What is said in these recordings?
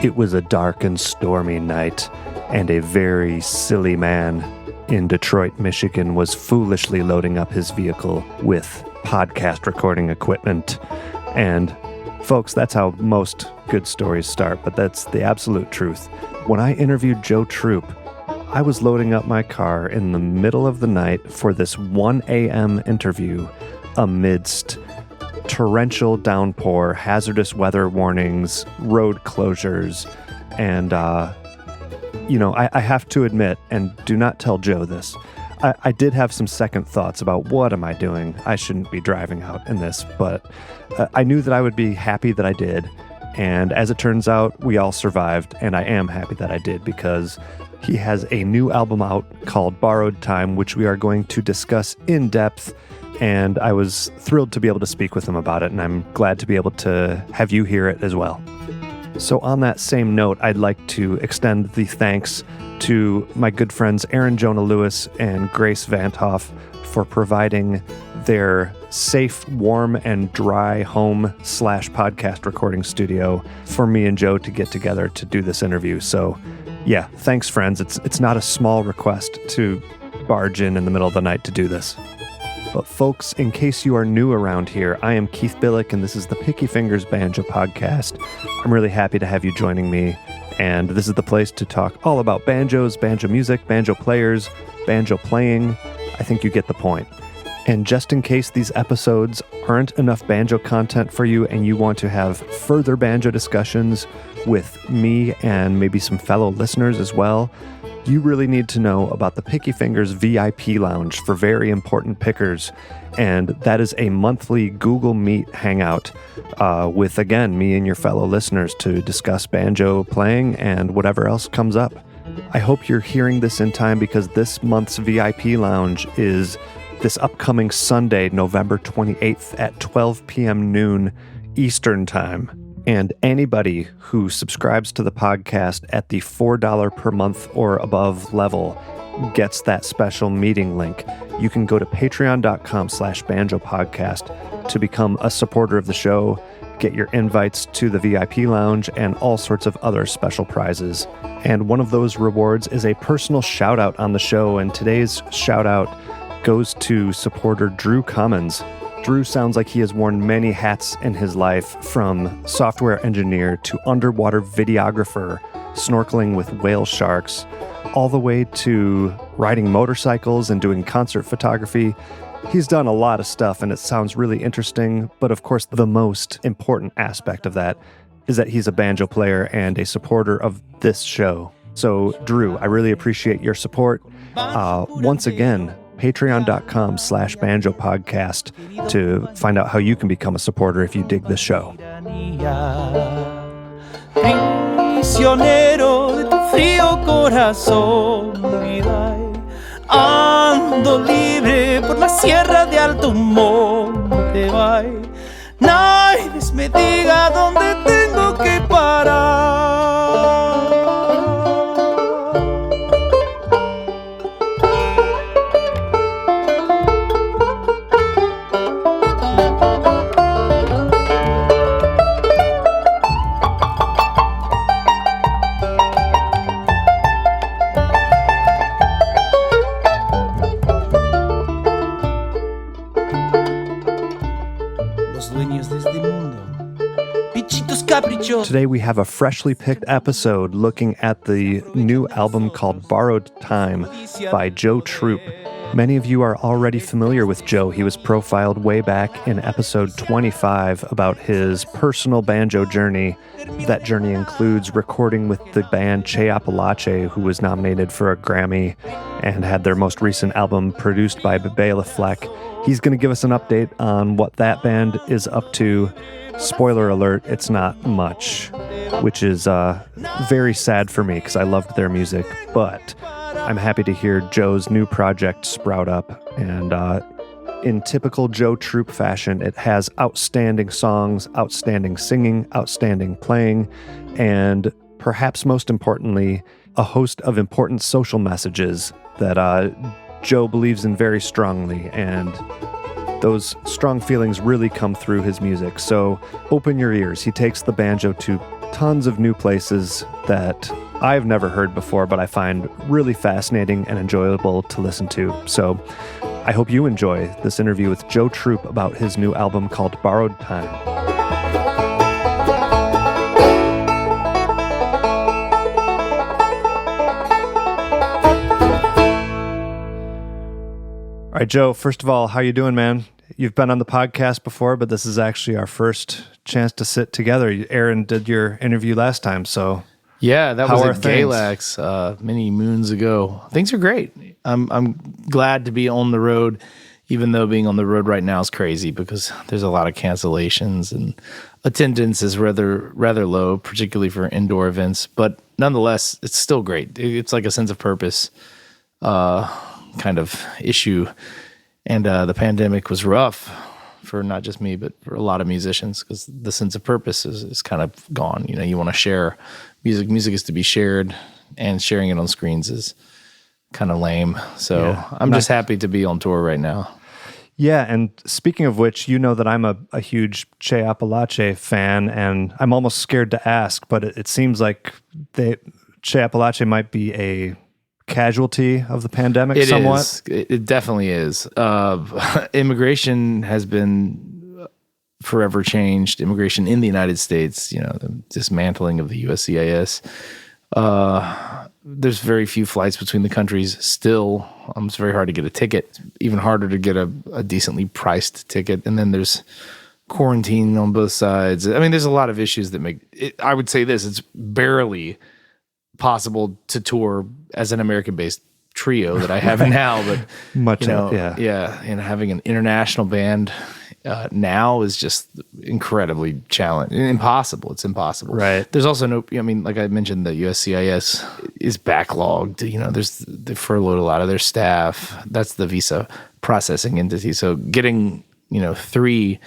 It was a dark and stormy night, and a very silly man in Detroit, Michigan was foolishly loading up his vehicle with podcast recording equipment. And folks, that's how most good stories start, but that's the absolute truth. When I interviewed Joe Troop, I was loading up my car in the middle of the night for this 1 a.m. interview amidst torrential downpour, hazardous weather warnings, road closures, and, I have to admit, and do not tell Joe this, I did have some second thoughts about what am I doing? I shouldn't be driving out in this, but I knew that I would be happy that I did, and as it turns out, we all survived, and I am happy that I did because he has a new album out called Borrowed Time, which we are going to discuss in depth. And I was thrilled to be able to speak with him about it, and I'm glad to be able to have you hear it as well. So on that same note, I'd like to extend the thanks to my good friends Aaron Jonah Lewis and Grace Vanthoff for providing their safe, warm, and dry home/podcast recording studio for me and Joe to get together to do this interview. So yeah, thanks friends. It's not a small request to barge in the middle of the night to do this. But folks, in case you are new around here, I am Keith Billick, and this is the Picky Fingers Banjo Podcast. I'm really happy to have you joining me, and this is the place to talk all about banjos, banjo music, banjo players, banjo playing. I think you get the point. And just in case these episodes aren't enough banjo content for you and you want to have further banjo discussions with me and maybe some fellow listeners as well, you really need to know about the Picky Fingers VIP Lounge for very important pickers. And that is a monthly Google Meet hangout with, again, me and your fellow listeners to discuss banjo playing and whatever else comes up. I hope you're hearing this in time because this month's VIP Lounge is this upcoming Sunday, November 28th at 12 p.m. noon Eastern Time. And anybody who subscribes to the podcast at the $4 per month or above level gets that special meeting link. You can go to patreon.com/banjopodcast to become a supporter of the show, get your invites to the VIP lounge, and all sorts of other special prizes. And one of those rewards is a personal shout out on the show. And today's shout out goes to supporter Drew Commons. Drew sounds like he has worn many hats in his life, from software engineer to underwater videographer, snorkeling with whale sharks, all the way to riding motorcycles and doing concert photography. He's done a lot of stuff and it sounds really interesting, but of course the most important aspect of that is that he's a banjo player and a supporter of this show. So Drew, I really appreciate your support. Once again, patreon.com/banjopodcast to find out how you can become a supporter if you dig this show. Prisionero de tu frío corazón, ando libre por la sierra de alto monte, nadie me diga dónde tengo que parar. Today we have a freshly picked episode looking at the new album called Borrowed Time by Joe Troop. Many of you are already familiar with Joe. He was profiled way back in episode 25 about his personal banjo journey. That journey includes recording with the band Che Apalache, who was nominated for a Grammy and had their most recent album produced by Bela Fleck. He's going to give us an update on what that band is up to. Spoiler alert, it's not much, which is very sad for me because I loved their music, but I'm happy to hear Joe's new project sprout up, and in typical Joe Troop fashion, it has outstanding songs, outstanding singing, outstanding playing, and perhaps most importantly, a host of important social messages that Joe believes in very strongly, and those strong feelings really come through his music. So open your ears. He takes the banjo to tons of new places that I've never heard before, but I find really fascinating and enjoyable to listen to. So I hope you enjoy this interview with Joe Troop about his new album called Borrowed Time. All right, Joe, first of all, how you doing, man? You've been on the podcast before, but this is actually our first chance to sit together. Aaron did your interview last time, so yeah, that was at Galax many moons ago. Things are great. I'm glad to be on the road, even though being on the road right now is crazy because there's a lot of cancellations and attendance is rather low, particularly for indoor events. But nonetheless, it's still great. It's like a sense of purpose kind of issue. And the pandemic was rough for not just me, but for a lot of musicians because the sense of purpose is kind of gone. You know, you want to share music. Music is to be shared, and sharing it on screens is kind of lame. So yeah, I'm just happy to be on tour right now. Yeah, and speaking of which, you know that I'm a huge Che Apalache fan, and I'm almost scared to ask, but it seems like Che Apalache might be a casualty of the pandemic somewhat. It definitely is. Immigration has been forever changed. Immigration in the United States, you know, the dismantling of the USCIS. There's very few flights between the countries still. It's very hard to get a ticket. It's even harder to get a decently priced ticket. And then there's quarantine on both sides. I mean, there's a lot of issues that make it. I would say this, it's barely possible to tour as an American-based trio that I have now, but and having an international band now is just incredibly challenging, impossible. It's impossible. Right. There's also no. I mean, like I mentioned, the USCIS is backlogged. You know, they furloughed a lot of their staff. That's the visa processing entity. So getting 3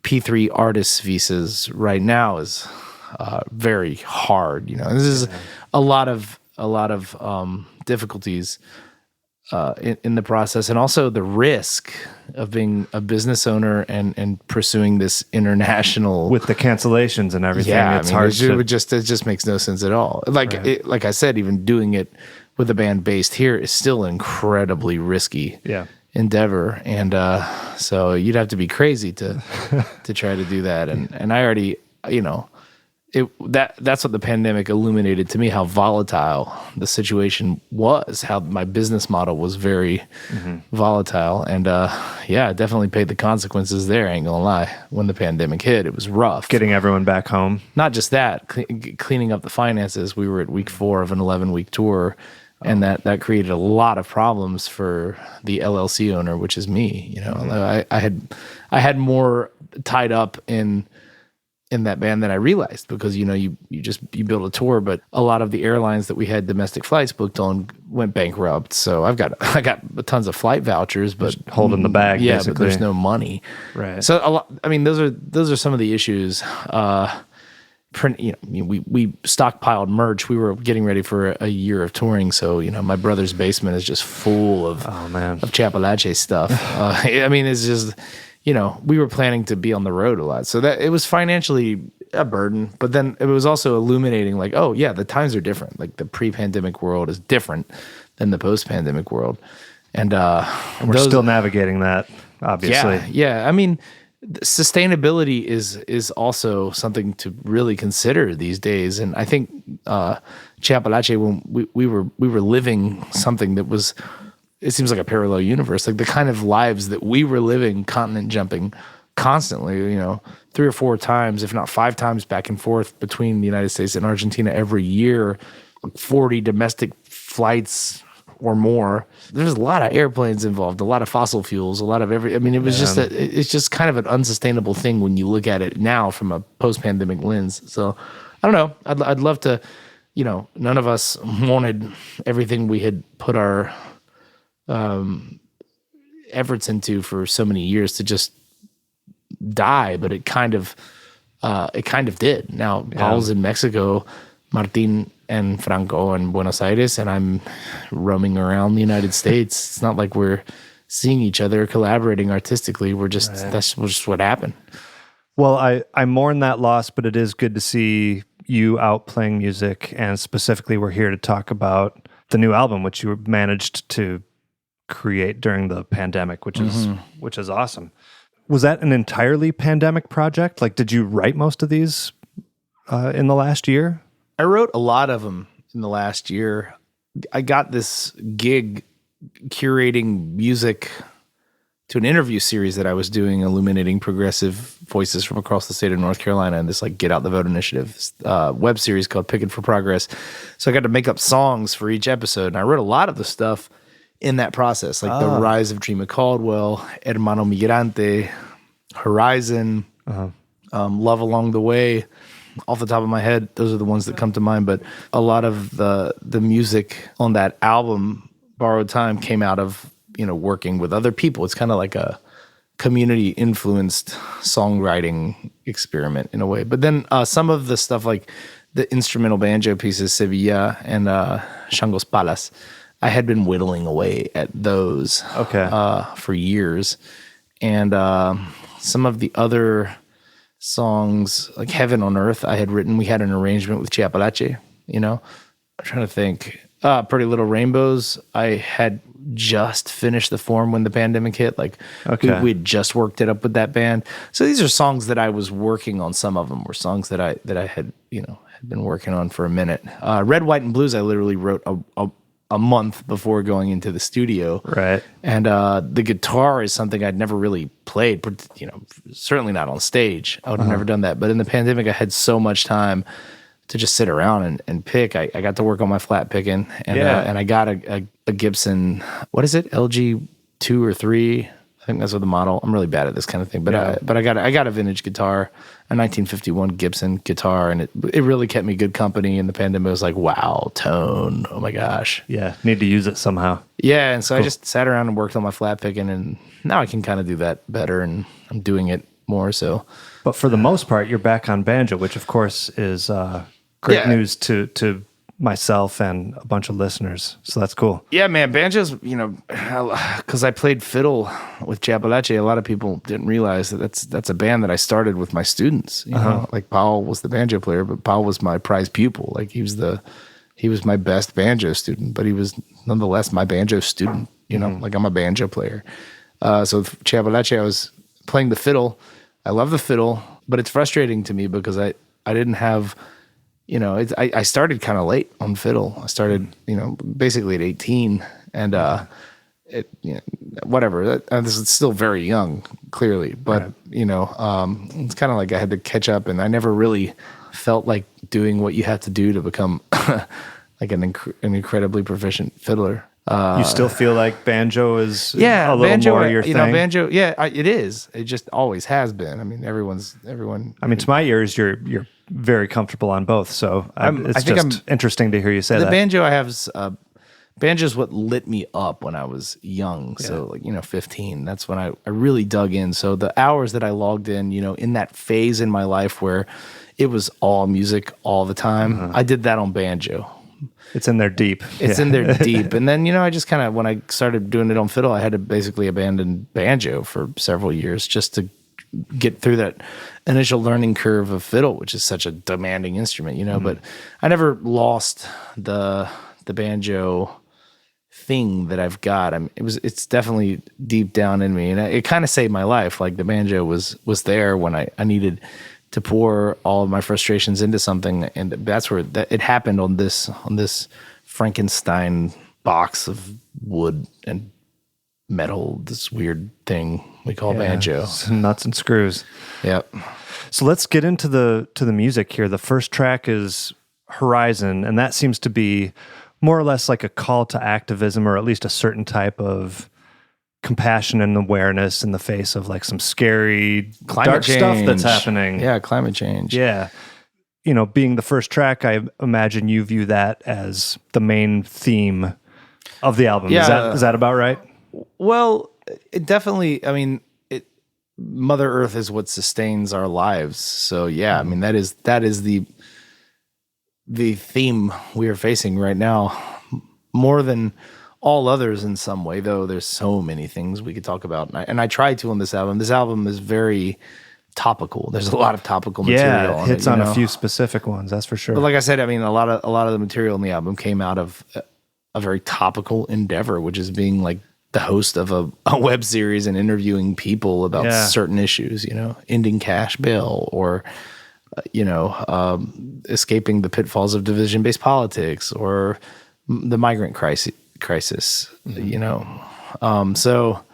P3 artist visas right now is very hard. You know, this is a lot of difficulties in the process, and also the risk of being a business owner and pursuing this international with the cancellations and everything. Yeah, it's hard. It just makes no sense at all. Like I said, even doing it with a band based here is still an incredibly risky endeavor, and so you'd have to be crazy to try to do that. And I already, that's what the pandemic illuminated to me, how volatile the situation was, how my business model was very volatile. And definitely paid the consequences there, I ain't gonna lie. When the pandemic hit, it was rough. Getting everyone back home. Not just that, cleaning up the finances. We were at week 4 of an 11-week tour, and that created a lot of problems for the LLC owner, which is me. I had more tied up in that band than I realized, because you build a tour, but a lot of the airlines that we had domestic flights booked on went bankrupt. So I got tons of flight vouchers, but just holding the bag. Yeah, basically. But there's no money. Right. So a lot. I mean, those are some of the issues. We stockpiled merch. We were getting ready for a year of touring, so my brother's basement is just full of Che Apalache stuff. I mean, it's just. We were planning to be on the road a lot. So that it was financially a burden, but then it was also illuminating like, oh yeah, the times are different. Like the pre-pandemic world is different than the post-pandemic world. And we're still navigating that, obviously. Yeah. I mean, sustainability is also something to really consider these days. And I think Che Apalache, when we were living something that was, it seems like a parallel universe, like the kind of lives that we were living, continent jumping constantly, 3 or 4 times, if not 5 times back and forth between the United States and Argentina every year, 40 domestic flights or more. There's a lot of airplanes involved, a lot of fossil fuels, a lot of it was it's just kind of an unsustainable thing when you look at it now from a post-pandemic lens. So I don't know. I'd love to, none of us wanted everything we had put our efforts into for so many years to just die, but it kind of did. Now Paul's in Mexico, Martin and Franco in Buenos Aires, and I'm roaming around the United States. It's not like we're seeing each other, collaborating artistically. We're just that's just what happened. Well, I mourn that loss, but it is good to see you out playing music, and specifically we're here to talk about the new album, which you managed to create during the pandemic, which is awesome. Was that an entirely pandemic project? Like, did you write most of these in the last year? I wrote a lot of them in the last year. I got this gig curating music to an interview series that I was doing, illuminating progressive voices from across the state of North Carolina, and this like Get Out the Vote initiative web series called Picking for Progress. So I got to make up songs for each episode, and I wrote a lot of the stuff in that process, like The Rise of Dreamer Caldwell, Hermano Migrante, Horizon, Love Along the Way. Off the top of my head, those are the ones that come to mind. But a lot of the music on that album, Borrowed Time, came out of working with other people. It's kind of like a community influenced songwriting experiment in a way. But then some of the stuff, like the instrumental banjo pieces, Sevilla and Shangos Palas, I had been whittling away at those for years. And some of the other songs, like Heaven on Earth, I had written. We had an arrangement with Che Apalache, I'm trying to think. Pretty Little Rainbows, I had just finished the form when the pandemic hit. Like, we had just worked it up with that band. So these are songs that I was working on. Some of them were songs that I had, had been working on for a minute. Red, White, and Blues, I literally wrote a month before going into the studio. Right. And the guitar is something I'd never really played, certainly not on stage. I would have never done that. But in the pandemic, I had so much time to just sit around and pick. I got to work on my flat picking, and I got a Gibson, what is it, LG 2 or 3? I think that's what the model. I'm really bad at this kind of thing, but I got a vintage guitar, a 1951 Gibson guitar, and it really kept me good company in the pandemic. It was like, wow, tone, oh my gosh. Yeah, need to use it somehow. Yeah, and so I just sat around and worked on my flat picking, and now I can kind of do that better, and I'm doing it more so. But for the most part, you're back on banjo, which of course is great news to myself and a bunch of listeners. So that's cool. Yeah, man, banjos, because I played fiddle with Che Apalache, a lot of people didn't realize that's a band that I started with my students. Like Paul was the banjo player, but Paul was my prize pupil. Like he was my best banjo student, but he was nonetheless my banjo student. Like I'm a banjo player. So Che Apalache, I was playing the fiddle. I love the fiddle, but it's frustrating to me because I didn't have, I started kind of late on fiddle. I started, basically at 18, and whatever. This is still very young, clearly, but it's kind of like I had to catch up, and I never really felt like doing what you have to do to become like an incredibly proficient fiddler. You still feel like banjo is a little banjo, more your thing? Banjo, it is. It just always has been. I mean, everyone. I mean, to my ears, you're very comfortable on both. So it's just interesting to hear you say that. The banjo I have is, banjo is what lit me up when I was young. Yeah. So 15, that's when I really dug in. So the hours that I logged in that phase in my life where it was all music all the time, I did that on banjo. It's in there deep. It's in there deep. And then, I just kind of, when I started doing it on fiddle, I had to basically abandon banjo for several years just to get through that initial learning curve of fiddle, which is such a demanding instrument, but I never lost the banjo thing that I've got. I mean, it's definitely deep down in me, and it kind of saved my life. Like the banjo was there when I needed to pour all of my frustrations into something, and that's where it happened on this Frankenstein box of wood and metal, this weird thing we call banjo. Nuts and screws. Yep. So let's get into the music here. The first track is Horizon, and that seems to be more or less like a call to activism, or at least a certain type of compassion and awareness in the face of like some scary dark stuff that's happening. Yeah, climate change. Yeah. Being the first track, I imagine you view that as the main theme of the album. Yeah. Is that about right? Well, it definitely, Mother Earth is what sustains our lives. So yeah, that is the theme we are facing right now, more than all others in some way, though there's so many things we could talk about. And I try to on this album. This album is very topical. There's a lot of topical material. Yeah, it hits on a few specific ones, that's for sure. But like I said, I mean, a lot of the material in the album came out of a very topical endeavor, which is being like the host of a web series and interviewing people about certain issues, ending cash bail or, escaping the pitfalls of division-based politics or the migrant crisis. So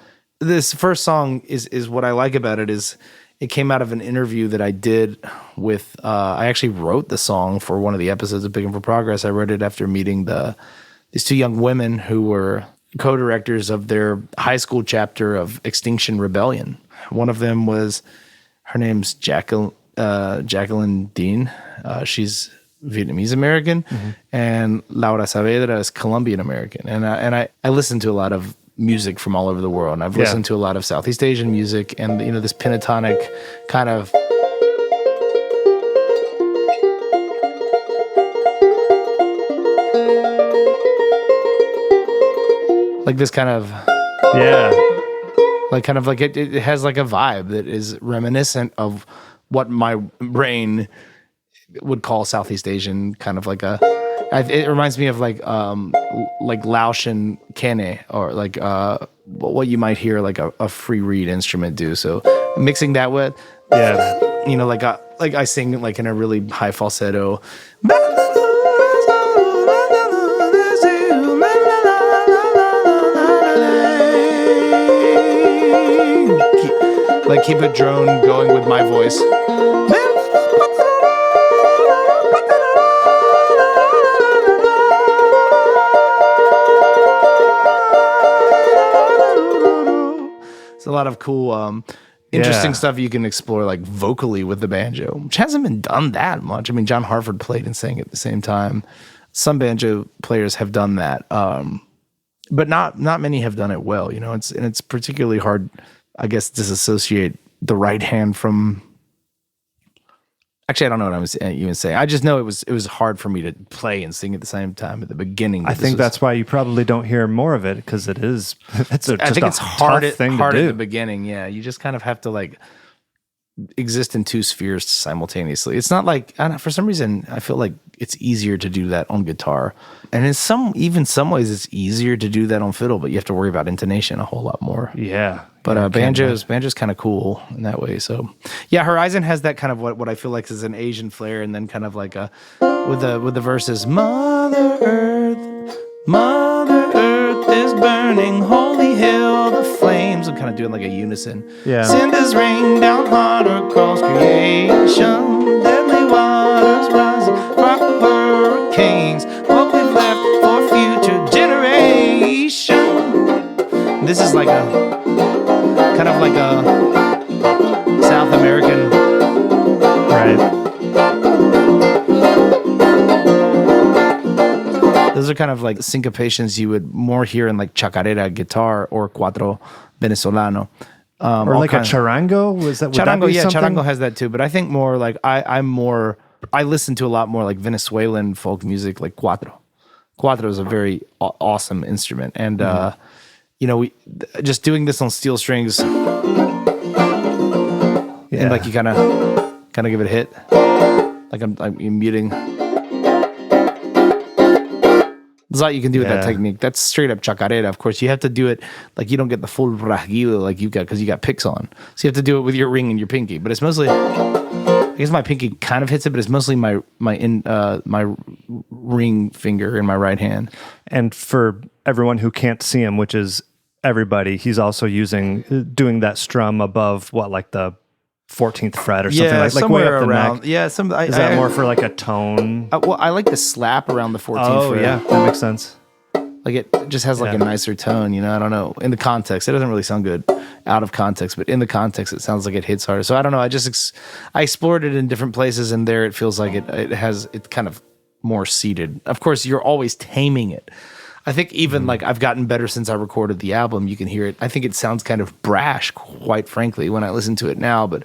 this first song is what I like about it is it came out of an interview that I did with, I actually wrote the song for one of the episodes of Big and for Progress. I wrote it after meeting these two young women who were co-directors of their high school chapter of Extinction Rebellion. One of them her name's Jacqueline Dean. She's Vietnamese American, and Laura Saavedra is Colombian American. And I listen to a lot of music from all over the world, and I've listened to a lot of Southeast Asian music, and this pentatonic kind of like this kind of like it has like a vibe that is reminiscent of what my brain would call Southeast Asian, kind of like it reminds me of like Laotian kene, or like what you might hear like a free reed instrument do. So mixing that with like I sing like in a really high falsetto, keep a drone going with my voice. It's a lot of cool, interesting stuff you can explore, like vocally with the banjo, which hasn't been done that much. I mean, John Hartford played and sang at the same time. Some banjo players have done that, but not many have done it well. It's particularly hard, I guess, disassociate the right hand from. Actually, I don't know what I was even saying. I just know it was hard for me to play and sing at the same time at the beginning. I think that's why you probably don't hear more of it, because I think it's hard at the beginning. Yeah, you just kind of have to like exist in two spheres simultaneously. It's not like, for some reason I feel like it's easier to do that on guitar, and in some ways it's easier to do that on fiddle, but you have to worry about intonation a whole lot more. Yeah. But banjo's kind of cool in that way. So yeah, Horizon has that kind of what I feel like is an Asian flair, and then kind of like with the verses, Mother Earth is burning, holy hell, the flames. I'm kind of doing like a unison. Yeah. Cinders rain down hard across creation, deadly waters rising from the hurricanes, what we've left for future generation. This is like kind of like a South American, right? Those are kind of like syncopations you would more hear in like chacarera guitar or cuatro venezolano. Or like a charango? Charango has that too. But I think more like I listen to a lot more like Venezuelan folk music, like cuatro. Cuatro is a very awesome instrument. And, we just doing this on steel strings, and like you kind of give it a hit. Like I'm muting. There's a lot you can do with that technique. That's straight up chacarera. Of course, you have to do it like you don't get the full rasguido like you got, because you got picks on. So you have to do it with your ring and your pinky. But it's mostly, I guess my pinky kind of hits it, but it's mostly my ring finger in my right hand. And for everyone who can't see him, which is everybody, he's also doing that strum above like the 14th fret or something, like way up the around, neck. Yeah, is that more for like a tone? Well, I like the slap around the 14th fret. Oh yeah, that makes sense. Like it just has like a nicer tone, I don't know. In the context, it doesn't really sound good out of context, but in the context, it sounds like it hits harder. So I don't know. I explored it in different places, and there it feels like it kind of more seated. Of course, you're always taming it. I think even like I've gotten better since I recorded the album. You can hear it. I think it sounds kind of brash, quite frankly, when I listen to it now, but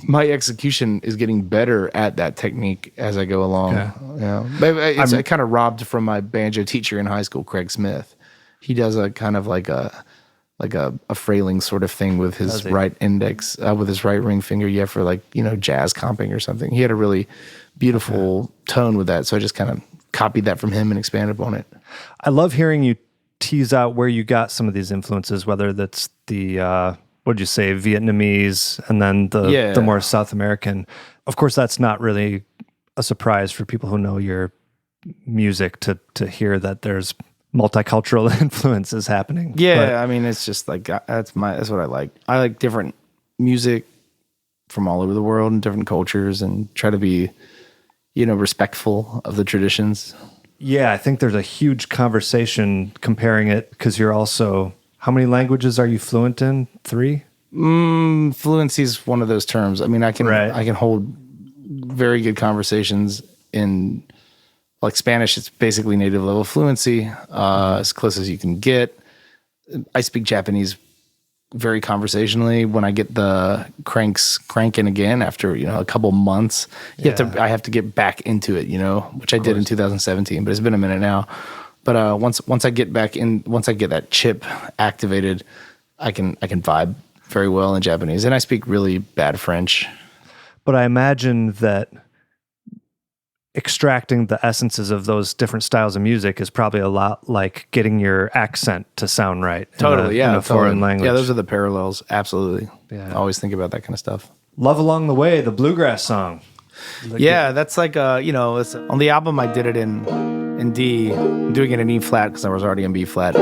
my execution is getting better at that technique as I go along. I kind of robbed from my banjo teacher in high school, Craig Smith. He does a kind of like a frailing sort of thing with his right index, with his right ring finger. Yeah, for like, jazz comping or something. He had a really beautiful tone with that. So I just kind of copied that from him and expanded upon it. I love hearing you tease out where you got some of these influences, whether that's the, what'd you say, Vietnamese, and then the more South American. Of course, that's not really a surprise for people who know your music to hear that there's multicultural influences happening. Yeah, I mean, it's just like that's what I like. I like different music from all over the world and different cultures, and try to be, respectful of the traditions. Yeah, I think there's a huge conversation comparing it, because you're also, how many languages are you fluent in? 3? Fluency is one of those terms. I mean, I can hold very good conversations in, like, Spanish. It's basically native level fluency, as close as you can get. I speak Japanese very conversationally. When I get the cranks cranking again after a couple months, I have to get back into it, which I did in 2017, but it's been a minute now. But once I get back in, once I get that chip activated, I can vibe very well in Japanese, and I speak really bad French. But I imagine that extracting the essences of those different styles of music is probably a lot like getting your accent to sound right. Totally, in a foreign language. Yeah, those are the parallels. Absolutely. Yeah. I always think about that kind of stuff. Love Along the Way, the bluegrass song. That's like it's, on the album I did it in D. I'm doing it in E flat because I was already in B flat.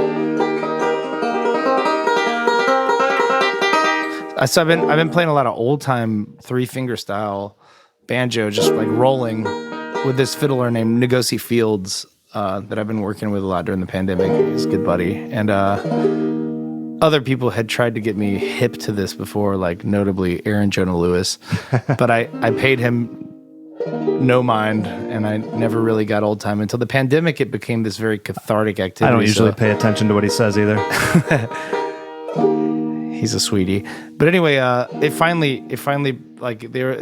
So I've been playing a lot of old time 3-finger style banjo, just like rolling with this fiddler named Ngozi Fields that I've been working with a lot during the pandemic. He's a good buddy, and other people had tried to get me hip to this before, like notably Aaron Jonah Lewis, but I paid him no mind, and I never really got old time until the pandemic. It became this very cathartic activity. I don't usually pay attention to what he says either. He's a sweetie. But anyway, it finally like they were,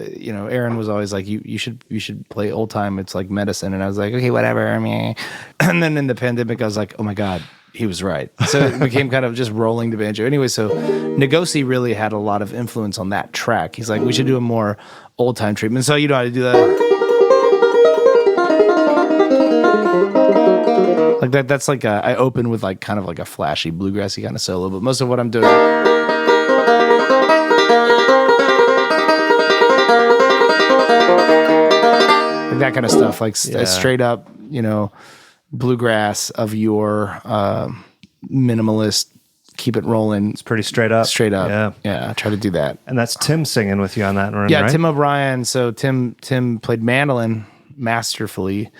Aaron was always like, you should play old time. It's like medicine. And I was like, okay, whatever. I mean, and then in the pandemic, I was like, oh my God, he was right. So it became kind of just rolling the banjo. Anyway, so Ngozi really had a lot of influence on that track. He's like, we should do a more old time treatment. So you know how to do that. Like that. That's like I open with like kind of like a flashy bluegrassy kind of solo, but most of what I'm doing. Like that kind of stuff, like straight up, bluegrass of your minimalist, keep it rolling. It's pretty straight up. Straight up. Yeah. I try to do that. And that's Tim singing with you on that run, yeah, right? Tim O'Brien. So Tim played mandolin masterfully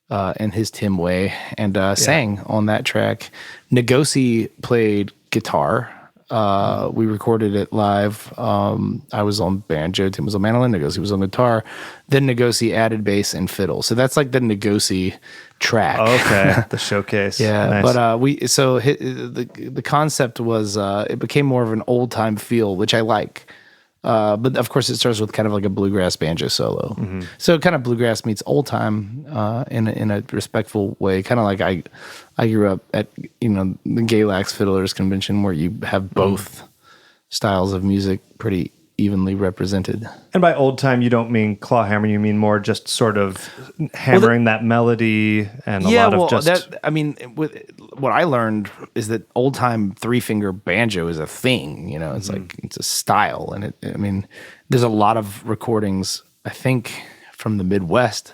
in his Tim way, and sang on that track. Ngozi played guitar. We recorded it live. I was on banjo, Tim was on mandolin, Ngozi was on guitar. Then Ngozi added bass and fiddle. So that's like the Ngozi track. Okay, the showcase. Yeah, nice. but the concept was it became more of an old time feel, which I like. But of course, it starts with kind of like a bluegrass banjo solo. Mm-hmm. So kind of bluegrass meets old time in a respectful way. Kind of like I grew up at the Galax Fiddlers Convention, where you have both styles of music pretty evenly represented. And by old time, you don't mean claw hammer. You mean more just sort of hammering that melody and a lot of just. What I learned is that old time 3-finger banjo is a thing. It's like it's a style, and there's a lot of recordings, I think, from the Midwest,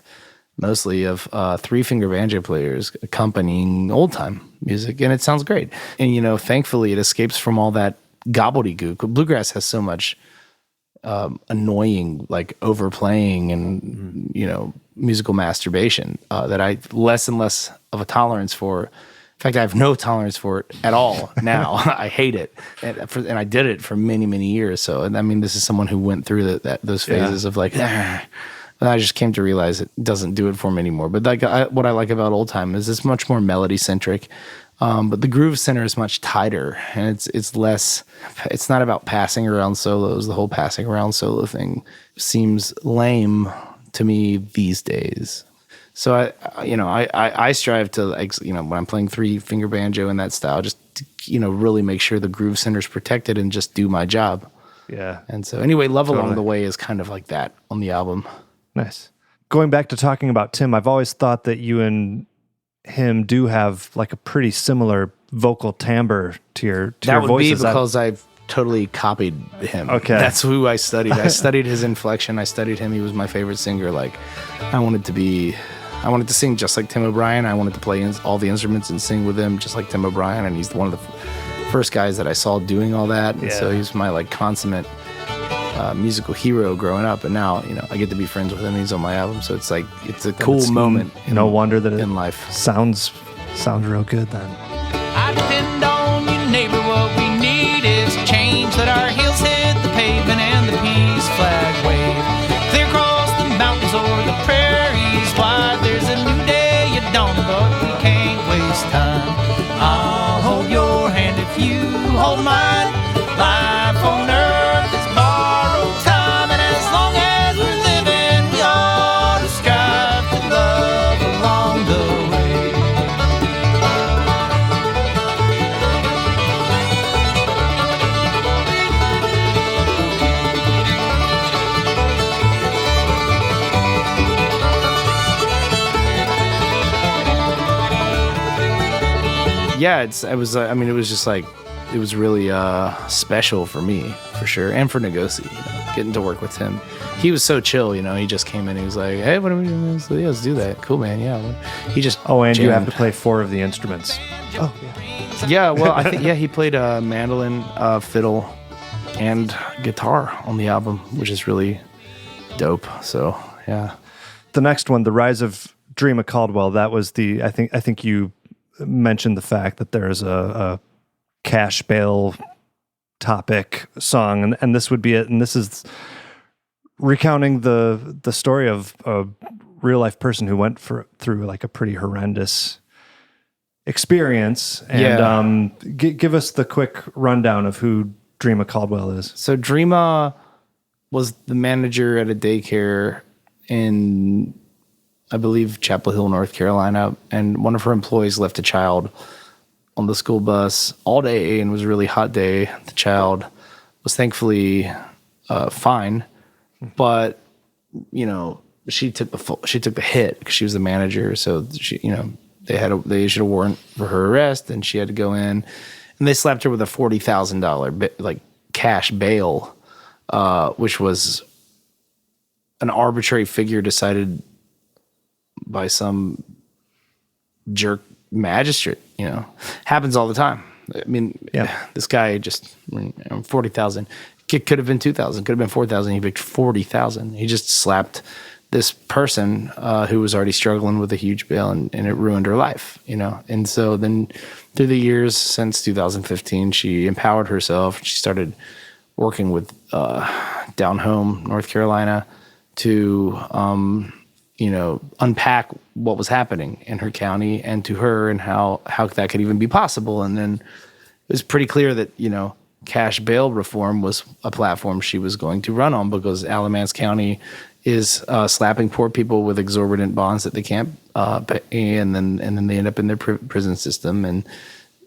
mostly of 3-finger banjo players accompanying old time music, and it sounds great. And thankfully, it escapes from all that gobbledygook. Bluegrass has so much annoying, like overplaying and musical masturbation that I less and less of a tolerance for. In fact, I have no tolerance for it at all now. I hate it, and I did it for many, many years. So, this is someone who went through those phases of like. And I just came to realize it doesn't do it for me anymore. But what I like about old time is it's much more melody centric. But the groove center is much tighter, and it's less. It's not about passing around solos. The whole passing around solo thing seems lame to me these days. So I strive to, like, when I'm playing 3-finger banjo in that style, just to, really make sure the groove center's protected and just do my job. Yeah. And so anyway, Love Along the Way is kind of like that on the album. Nice. Going back to talking about Tim, I've always thought that you and him do have like a pretty similar vocal timbre to your voices. That would be because I've totally copied him. Okay. That's who I studied. I studied his inflection. I studied him. He was my favorite singer. Like, I wanted to sing just like Tim O'Brien. I wanted to play all the instruments and sing with him just like Tim O'Brien. And he's one of the first guys that I saw doing all that. And so he's my like consummate musical hero growing up. And now, I get to be friends with him. He's on my album. So it's like, it's a cool moment. No wonder that in life sounds real good then. I depend on you, neighbor. What we need is change. Let our heels hit the pavement and the peace flag wave. Clear across the mountains or the prairies. Why, there's a new day at dawn, but we can't waste time. I'll hold your hand if you hold mine. Life on earth is borrowed time, and as long as we're living, we ought to strive to love along the way. Yeah, it was really special for me, for sure, and for Ngozi, getting to work with him. He was so chill, he just came in, he was like, hey, what are we doing? So, yeah, let's do that. Cool, man, yeah. He just and jammed. you have to play 4 of the instruments. Oh, yeah. Yeah, well, I think, he played mandolin, fiddle, and guitar on the album, which is really dope, so, yeah. The next one, The Rise of Dreama Caldwell, that was I think you mentioned the fact that there's a cash bail topic song, and this would be it. And this is recounting the story of a real life person who went through like a pretty horrendous experience. And give us the quick rundown of who Dreama Caldwell is. So Dreama was the manager at a daycare in, I believe, Chapel Hill, North Carolina, and one of her employees left a child on the school bus all day, and it was a really hot day. The child was thankfully fine, but she took the hit because she was the manager. So she, they issued a warrant for her arrest, and she had to go in, and they slapped her with a $40,000 like cash bail, which was an arbitrary figure decided by some jerk magistrate. Happens all the time. I mean, this guy just 40,000. It could have been 2,000. Could have been 4,000. He picked 40,000. He just slapped this person who was already struggling with a huge bail, and it ruined her life. And so then through the years since 2015, she empowered herself. She started working with down home North Carolina to unpack what was happening in her county and to her, and how that could even be possible. And then it was pretty clear that, cash bail reform was a platform she was going to run on, because Alamance County is slapping poor people with exorbitant bonds that they can't pay, and then they end up in their prison system. And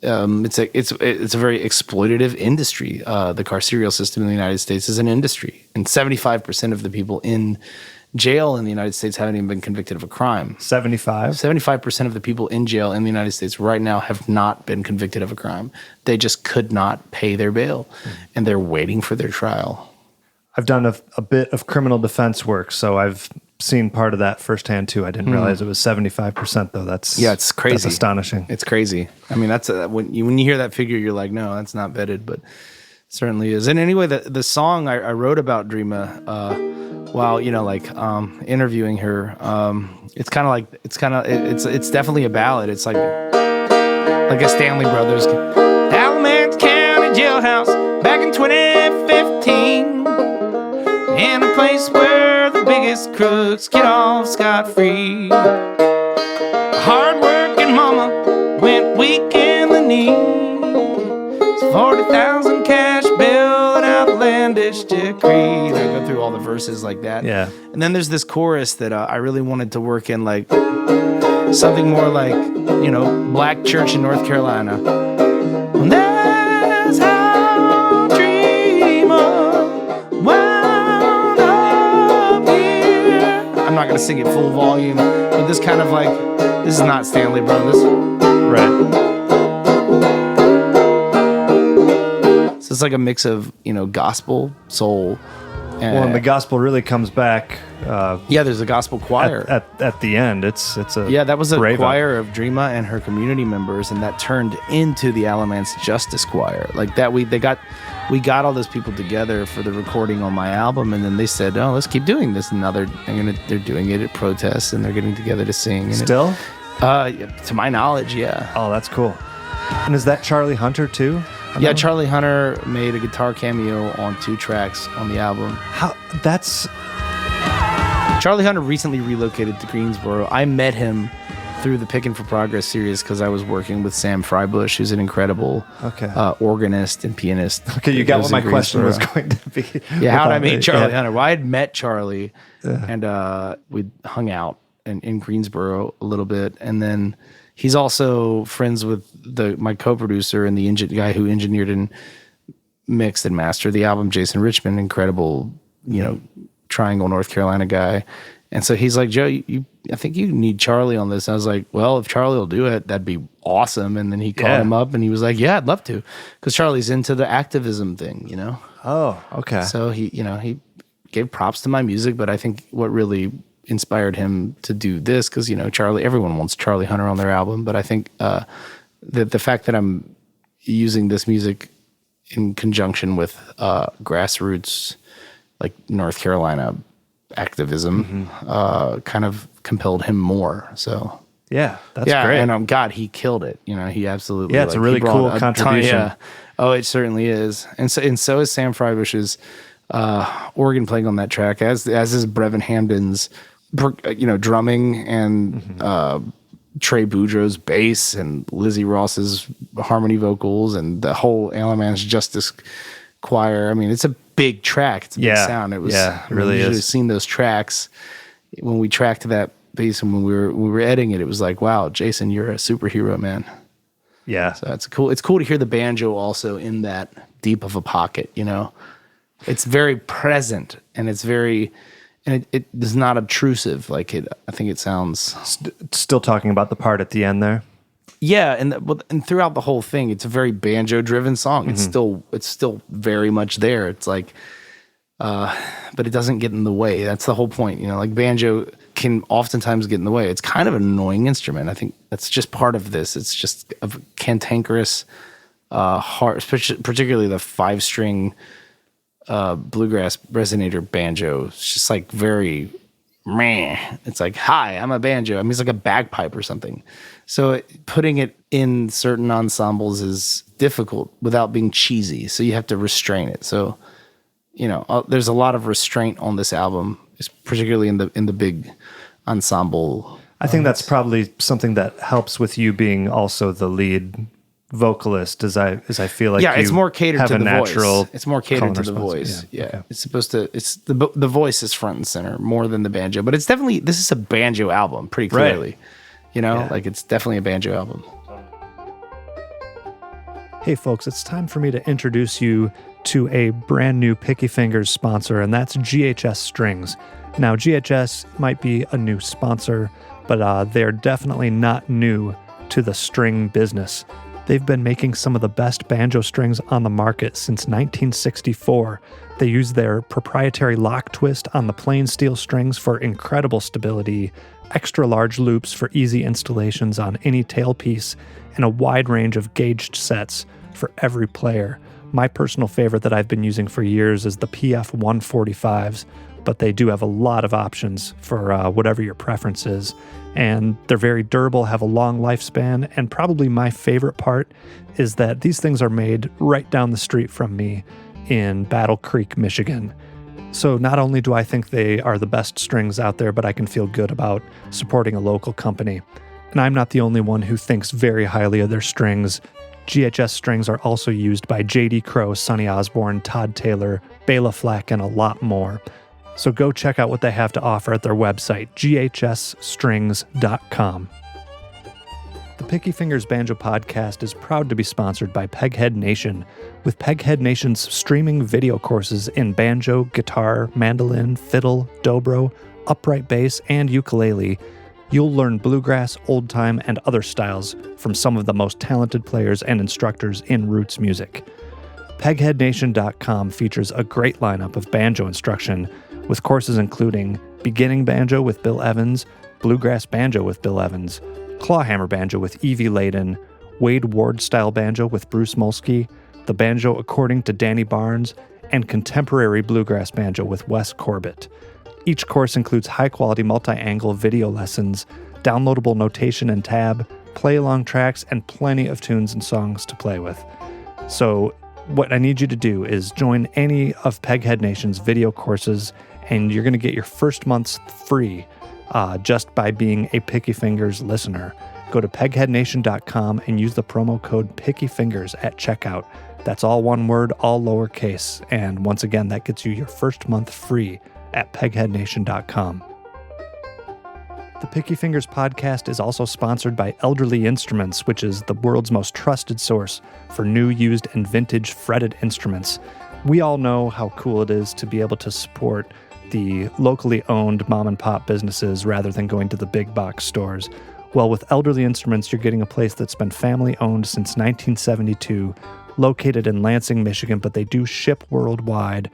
it's a very exploitative industry. The carceral system in the United States is an industry, and 75% of the people in jail in the United States haven't even been convicted of a crime. 75% of the people in jail in the United States right now have not been convicted of a crime. They just could not pay their bail, and they're waiting for their trial. I've done a bit of criminal defense work, so I've seen part of that firsthand too. I didn't realize it was 75% though. It's crazy. That's astonishing. It's crazy. I mean, that's when you hear that figure, you're like, no, that's not vetted, but it certainly is. And anyway, the song I wrote about Dreama, while interviewing her, it's definitely a ballad. It's like a Stanley Brothers. Alamance County jailhouse back in 2015, in a place where the biggest crooks get off scot-free. Hard-working mama went weak in the knee. It's 40,000 cash bail, an outlandish chick. decree. And I go through all the verses like that. Yeah. And then there's this chorus that I really wanted to work in, like something more like, Black church in North Carolina. And that's how a dreamer wound up here. I'm not going to sing it full volume, but this kind of like, this is not Stanley Brothers. Right. So it's like a mix of, gospel, soul. And the gospel really comes back. There's a gospel choir at the end. It's a that was a brave choir of Dreama and her community members, and that turned into the Alamance Justice Choir. Like that, we got all those people together for the recording on my album, and then they said, "Oh, let's keep doing this." And now they're doing it at protests, and they're getting together to sing. And Still, to my knowledge, yeah. Oh, that's cool. And is that Charlie Hunter too? Yeah, Charlie Hunter made a guitar cameo on 2 tracks on the album. Charlie Hunter recently relocated to Greensboro. I met him through the Pickin' for Progress series because I was working with Sam Freibush, who's an incredible organist and pianist. Okay, you got what my question was going to be. Yeah, how did I meet Charlie Hunter? Well, I had met Charlie, and we hung out in Greensboro a little bit, and then he's also friends with my co-producer and the guy who engineered and mixed and mastered the album, Jason Richmond, incredible, Triangle, North Carolina guy. And so he's like, Joe, I think you need Charlie on this. And I was like, well, if Charlie will do it, that'd be awesome. And then he called him up and he was like, yeah, I'd love to. Because Charlie's into the activism thing, Oh, okay. So he gave props to my music, but I think what really inspired him to do this, because everyone wants Charlie Hunter on their album, but I think that the fact that I'm using this music in conjunction with grassroots, like North Carolina activism, kind of compelled him more. So yeah, that's great. And God, he killed it. He absolutely. Yeah, it's a really cool contribution. Oh, it certainly is. And so is Sam Freibush's organ playing on that track, as is Brevin Hamden's drumming, and Trey Boudreaux's bass, and Lizzie Ross's harmony vocals, and the whole Alamance Justice Choir. I mean, it's a big track. It's a big sound. It was. Yeah, it really is. You should have seen those tracks when we tracked that bass, and when we were editing it. It was like, wow, Jason, you're a superhero, man. Yeah. So it's cool. It's cool to hear the banjo also in that deep of a pocket. It's very present, and it's very. And it is not obtrusive. I think it sounds... Still talking about the part at the end there? Yeah, and throughout the whole thing, it's a very banjo-driven song. Mm-hmm. It's still very much there. It's like... but it doesn't get in the way. That's the whole point. Banjo can oftentimes get in the way. It's kind of an annoying instrument. I think that's just part of this. It's just a cantankerous, hard... Particularly the 5-string... bluegrass resonator banjo. It's just like very meh. It's like, hi, I'm a banjo. I mean, it's like a bagpipe or something. So putting it in certain ensembles is difficult without being cheesy. So you have to restrain it. So, there's a lot of restraint on this album, particularly in the big ensemble. I think that's probably something that helps with you being also the lead vocalist, as I feel like it's more catered to the natural voice. It's more catered to the voice. Yeah. Okay. It's supposed to. It's the voice is front and center more than the banjo, but it's definitely, this is a banjo album pretty clearly. Right. It's definitely a banjo album. Hey folks, it's time for me to introduce you to a brand new Picky Fingers sponsor, and that's GHS Strings. Now GHS might be a new sponsor, but they're definitely not new to the string business. They've been making some of the best banjo strings on the market since 1964. They use their proprietary lock twist on the plain steel strings for incredible stability, extra large loops for easy installations on any tailpiece, and a wide range of gauged sets for every player. My personal favorite that I've been using for years is the PF 145s, but they do have a lot of options for whatever your preference is. And they're very durable, have a long lifespan, and probably my favorite part is that these things are made right down the street from me in Battle Creek, Michigan. So not only do I think they are the best strings out there, but I can feel good about supporting a local company. And I'm not the only one who thinks very highly of their strings. GHS strings are also used by J.D. Crowe, Sonny Osborne, Todd Taylor, Bela Fleck, and a lot more. So go check out what they have to offer at their website, ghsstrings.com. The Picky Fingers Banjo Podcast is proud to be sponsored by Peghead Nation, with Peghead Nation's streaming video courses in banjo, guitar, mandolin, fiddle, dobro, upright bass, and ukulele. You'll learn bluegrass, old time, and other styles from some of the most talented players and instructors in roots music. PegheadNation.com features a great lineup of banjo instruction, with courses including Beginning Banjo with Bill Evans, Bluegrass Banjo with Bill Evans, Clawhammer Banjo with Evie Layden, Wade Ward-style banjo with Bruce Molsky, the banjo according to Danny Barnes, and contemporary bluegrass banjo with Wes Corbett. Each course includes high-quality multi-angle video lessons, downloadable notation and tab, play-along tracks, and plenty of tunes and songs to play with. So what I need you to do is join any of Peghead Nation's video courses, and you're going to get your first month's free just by being a Picky Fingers listener. Go to pegheadnation.com and use the promo code PickyFingers at checkout. That's all one word, all lowercase, and once again, that gets you your first month free at pegheadnation.com. The Picky Fingers podcast is also sponsored by Elderly Instruments, which is the world's most trusted source for new, used, and vintage fretted instruments. We all know how cool it is to be able to support the locally owned mom and pop businesses rather than going to the big box stores. Well, with Elderly Instruments, you're getting a place that's been family owned since 1972, located in Lansing, Michigan, but they do ship worldwide.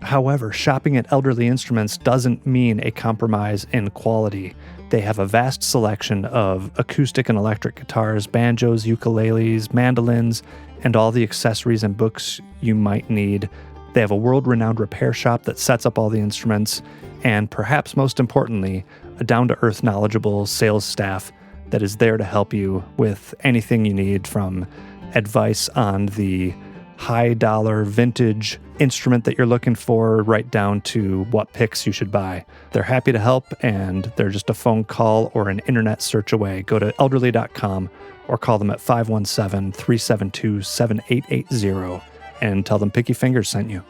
However, shopping at Elderly Instruments doesn't mean a compromise in quality. They have a vast selection of acoustic and electric guitars, banjos, ukuleles, mandolins, and all the accessories and books you might need. They have a world-renowned repair shop that sets up all the instruments, and perhaps most importantly, a down-to-earth knowledgeable sales staff that is there to help you with anything you need, from advice on the high-dollar vintage instrument that you're looking for, right down to what picks you should buy. They're happy to help, and they're just a phone call or an internet search away. Go to elderly.com or call them at 517-372-7880 and tell them Picky Fingers sent you.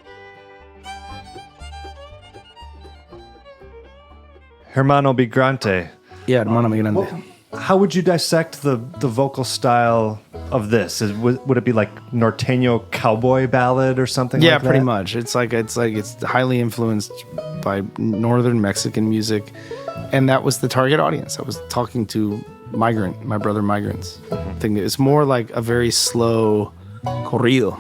Hermano Migrante. Yeah, Hermano Migrante. How would you dissect the vocal style of this? Would it be like norteño cowboy ballad or something like that? Yeah, pretty much. It's highly influenced by northern Mexican music, and that was the target audience. I was talking to my brother migrants. I think it's more like a very slow corrido.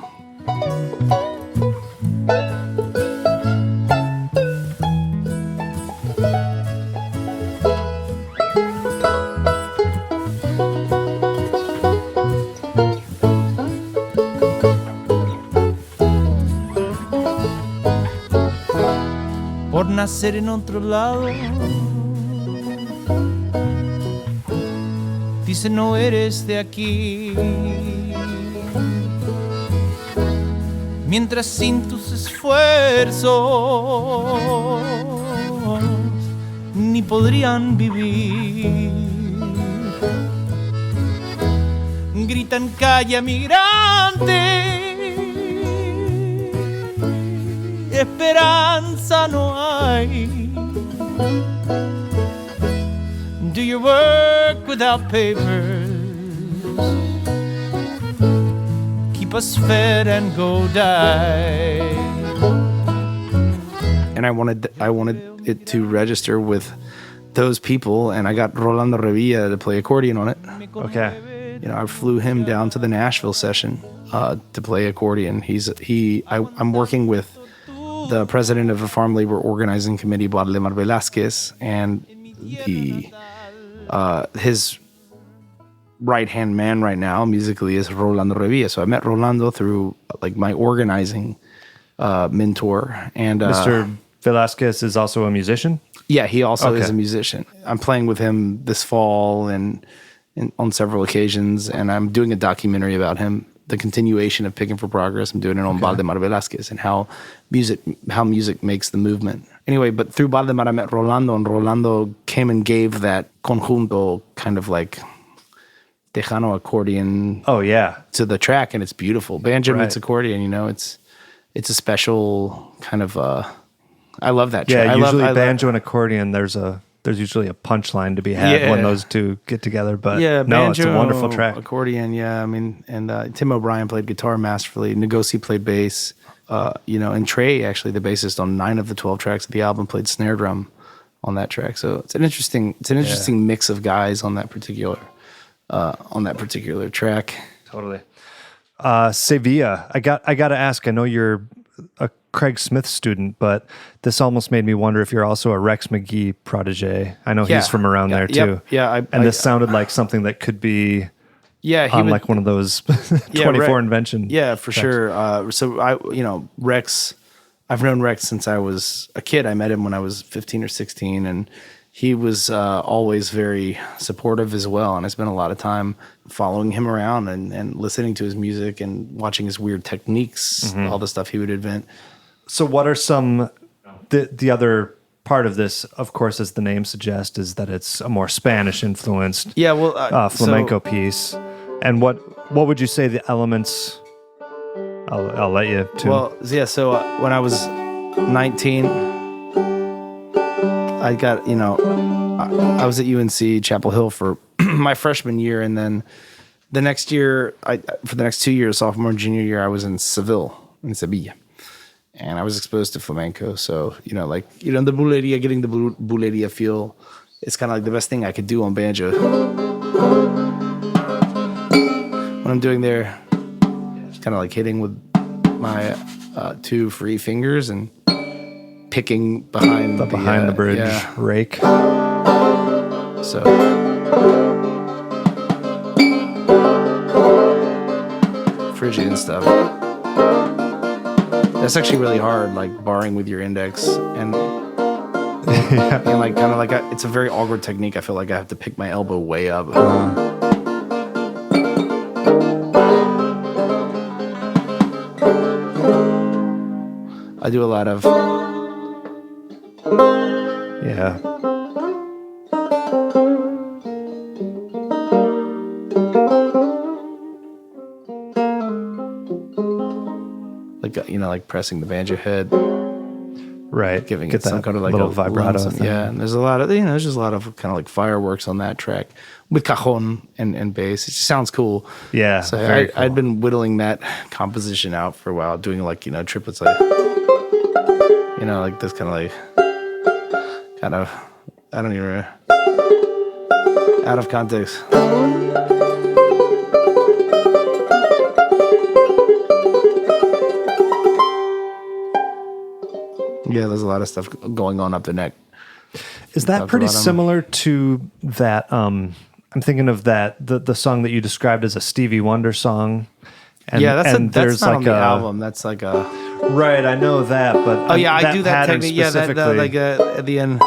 Por nacer en otro lado, dice no eres de aquí, mientras sin tus esfuerzos ni podrían vivir. Gritan calla migrante, esperanza no hay. Do your work without papers, keep us fed and go die. And I wanted it to register with those people, and I got Rolando Revilla to play accordion on it. Okay. You know, I flew him down to the Nashville session to play accordion. I'm working with the president of the Farm Labor Organizing Committee, Valdemar Velázquez, and his right-hand man right now musically is Rolando Revilla. So I met Rolando through like my organizing mentor. And Mr. Velázquez is also a musician? Yeah, he also is a musician. I'm playing with him this fall and on several occasions, and I'm doing a documentary about him, the continuation of Picking for Progress. I'm doing it on Valdemar Velázquez and how music makes the movement. Anyway, but through Valdemar I met Rolando, and Rolando came and gave that conjunto kind of like Tejano accordion Oh yeah. to the track, and it's beautiful. Banjo Right. meets accordion, it's a special kind of I love that Yeah, track. usually I love banjo and accordion, there's usually a punchline to be had when Yeah. those two get together. But Yeah, no, banjo, it's a wonderful track. accordion. Yeah, I mean, and Tim O'Brien played guitar masterfully. Ngozi played bass. And Trey, actually, the bassist on 9 of the 12 tracks of the album, played snare drum on that track. So it's an interesting mix of guys on that particular track. Totally. Sevilla. I got to ask. I know you're a Craig Smith student, but this almost made me wonder if you're also a Rex McGee protege. I know he's from around there too. This sounded like something that could be he on would, like one of those 24 invention. Yeah, for tracks. sure. So Rex, I've known Rex since I was a kid. I met him when I was 15 or 16, and he was always very supportive as well. And I spent a lot of time following him around and listening to his music and watching his weird techniques, all the stuff he would invent. So what are some, the other part of this, of course, as the name suggests, is that it's a more Spanish influenced flamenco piece. And what would you say the elements, I'll let you tune. Well, yeah, so when I was 19, I got, I was at UNC Chapel Hill for my freshman year, and then the next year, for the next 2 years, sophomore and junior year, I was in Sevilla, and I was exposed to flamenco. So, the bulería, getting the bulería feel, it's kind of like the best thing I could do on banjo. When I'm doing there, it's kind of like hitting with my 2 free fingers and picking behind the bridge rake. So Phrygian stuff. That's actually really hard, like barring with your index and like kind of like it's a very awkward technique. I feel like I have to pick my elbow way up. I do a lot of like pressing the banjo head, right? Giving Get it some that kind of like little a vibrato lump, thing. and there's a lot of there's just a lot of kind of like fireworks on that track with cajon and bass. It just sounds cool. Yeah, so very cool. I'd been whittling that composition out for a while, doing like triplets, like like this kind of I don't even out of context. Yeah, there's a lot of stuff going on up the neck. Is that pretty similar to that? I'm thinking of that the song that you described as a Stevie Wonder song. And, yeah, that's there's not like on the album. That's like a right. I know that, but I do that technique. Yeah, that like at the end.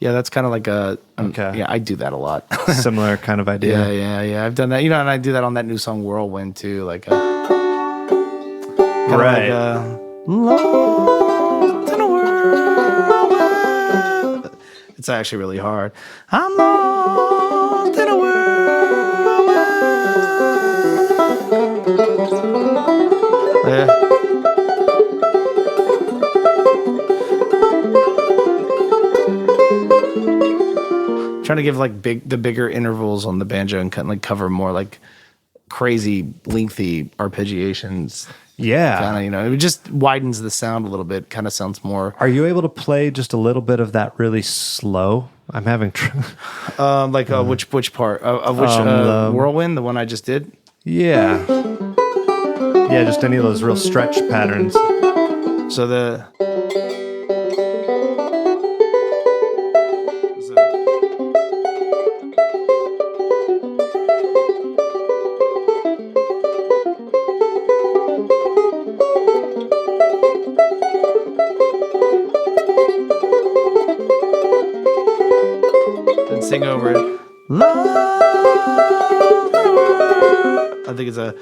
Yeah, that's kind of like a okay. Yeah, I do that a lot. Similar kind of idea. Yeah. I've done that. And I do that on that new song Whirlwind too. Like right. Lost in a whirlwind. It's actually really hard. I'm lost in a whirlwind. Yeah. Trying to give like the bigger intervals on the banjo and kind of like cover more like crazy lengthy arpeggiations. Yeah, kind of it just widens the sound a little bit. Kind of sounds more. Are you able to play just a little bit of that really slow? I'm having which part of which Whirlwind, the one I just did. Yeah, just any of those real stretch patterns. So the. Sing over it. I think it's a.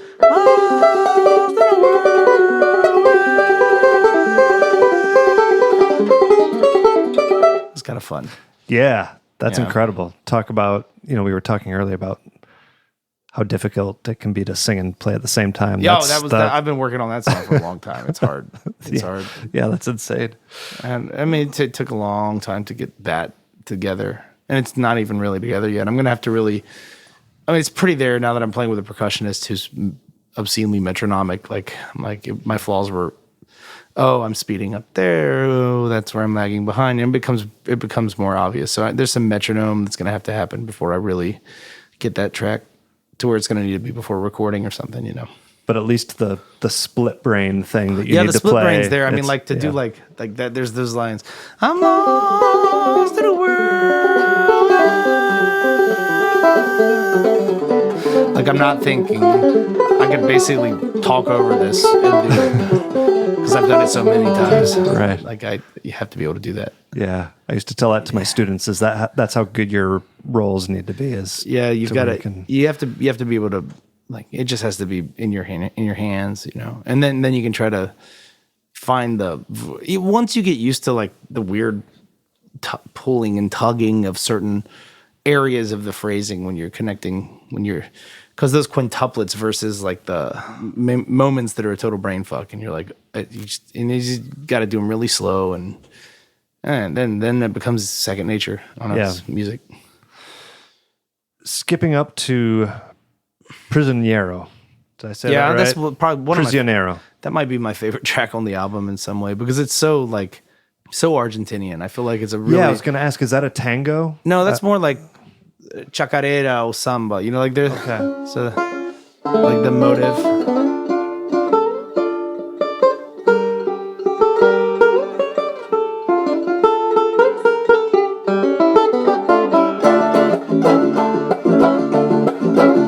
of fun. Yeah, that's Yeah. incredible. Talk about, we were talking earlier about how difficult it can be to sing and play at the same time. Yo, I've been working on that song for a long time. It's hard. It's hard. Yeah, that's insane. And I mean, it took a long time to get that together. And it's not even really together yet. I'm going to have to really, it's pretty there now that I'm playing with a percussionist who's obscenely metronomic. Like my flaws were, I'm speeding up there. Oh, that's where I'm lagging behind. And it becomes more obvious. So there's some metronome that's going to happen before I really get that track to where it's going to need to be before recording or something, But at least the split brain thing that you need to play. Yeah, the split brain's there. I mean, like to do like that. There's those lines. I'm lost in a world. Like I'm not thinking. I could basically talk over this and do it because I've done it so many times. Right. Like you have to be able to do that. Yeah, I used to tell that to my students. That's how good your roles need to be. You've got to. You have to be able to. Like it just has to be in your hands, and then you can try to find once you get used to like the weird pulling and tugging of certain areas of the phrasing when you're connecting, because those quintuplets versus like the moments that are a total brain fuck, and you're like, you just got to do them really slow, and then it becomes second nature on us music. Skipping up to Prisionero. Did I say that right? That's probably one Prisionero. That might be my favorite track on the album in some way because it's so Argentinian. I feel like it's a really... Yeah, I was going to ask, is that a tango? No, that's more like chacarera or samba. Like there's... Okay. So, like the motive...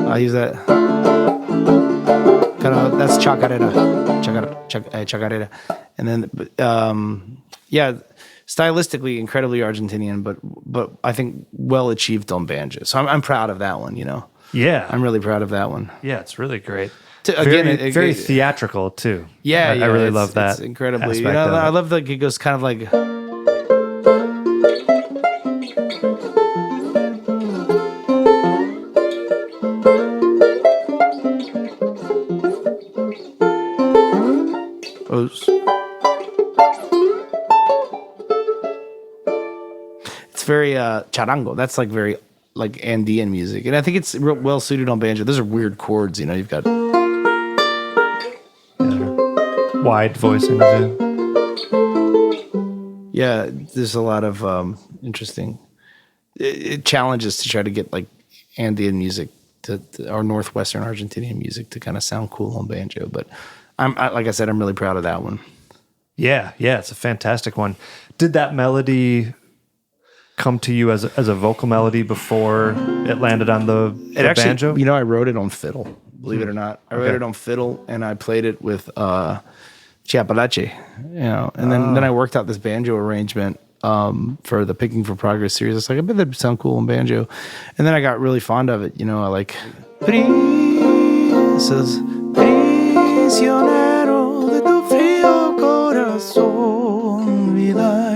I use that kind of. That's chacarera, chacarera, and then stylistically incredibly Argentinian, but I think well achieved on banjo. So I'm proud of that one. Yeah, I'm really proud of that one. Yeah, it's really great. Very theatrical too. Yeah, I really love that. It's incredibly. I love that it goes kind of like. It's very charango. That's like very like Andean music, and I think it's real well suited on banjo. Those are weird chords, You've got wide voicing. Yeah, there's a lot of interesting challenges to try to get like Andean music to or northwestern Argentinian music to kind of sound cool on banjo. But like I said, I'm really proud of that one. Yeah, it's a fantastic one. Did that melody come to you as a vocal melody before it landed on the banjo? I wrote it on fiddle, believe it or not. I wrote it on fiddle, and I played it with Che Apalache, and then I worked out this banjo arrangement for the Picking for Progress series. It's like, I bet that'd sound cool on banjo. And then I got really fond of it. I like, it says, prisionero de tu frío corazón, vida.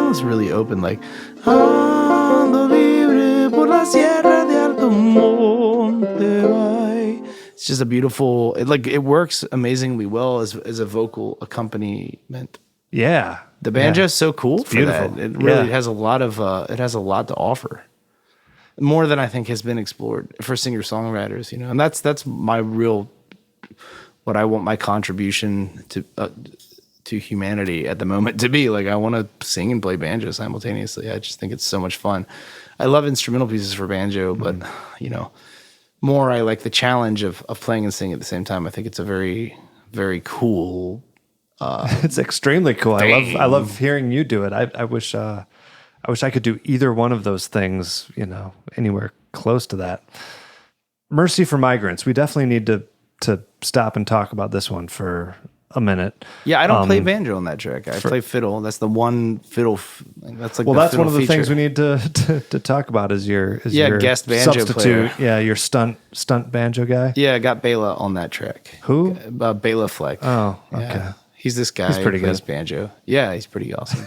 It's really open, like, ando libre por la sierra de alto monte. It's just a beautiful, it works amazingly well as a vocal accompaniment. Yeah. The banjo is so cool for beautiful. that. It really has a lot to offer. More than I think has been explored for singer-songwriters, and that's my real, what I want my contribution to humanity at the moment to be. Like, I want to sing and play banjo simultaneously. I just think it's so much fun. I love instrumental pieces for banjo, but more I like the challenge of playing and singing at the same time. I think it's a very, very cool. It's extremely cool. Thing. I love hearing you do it. I wish I could do either one of those things, anywhere close to that. Mercy for Migrants. We definitely need to stop and talk about this one for a minute. Yeah, I don't play banjo on that track. I play fiddle. That's the one fiddle. That's like that's one of the things we need to talk about. Is your guest banjo substitute? player. Yeah, your stunt banjo guy. Yeah, I got Bela on that track. Who? Bela Fleck. Oh, okay. Yeah. He's this guy. He's pretty who plays good. banjo. Yeah, he's pretty awesome.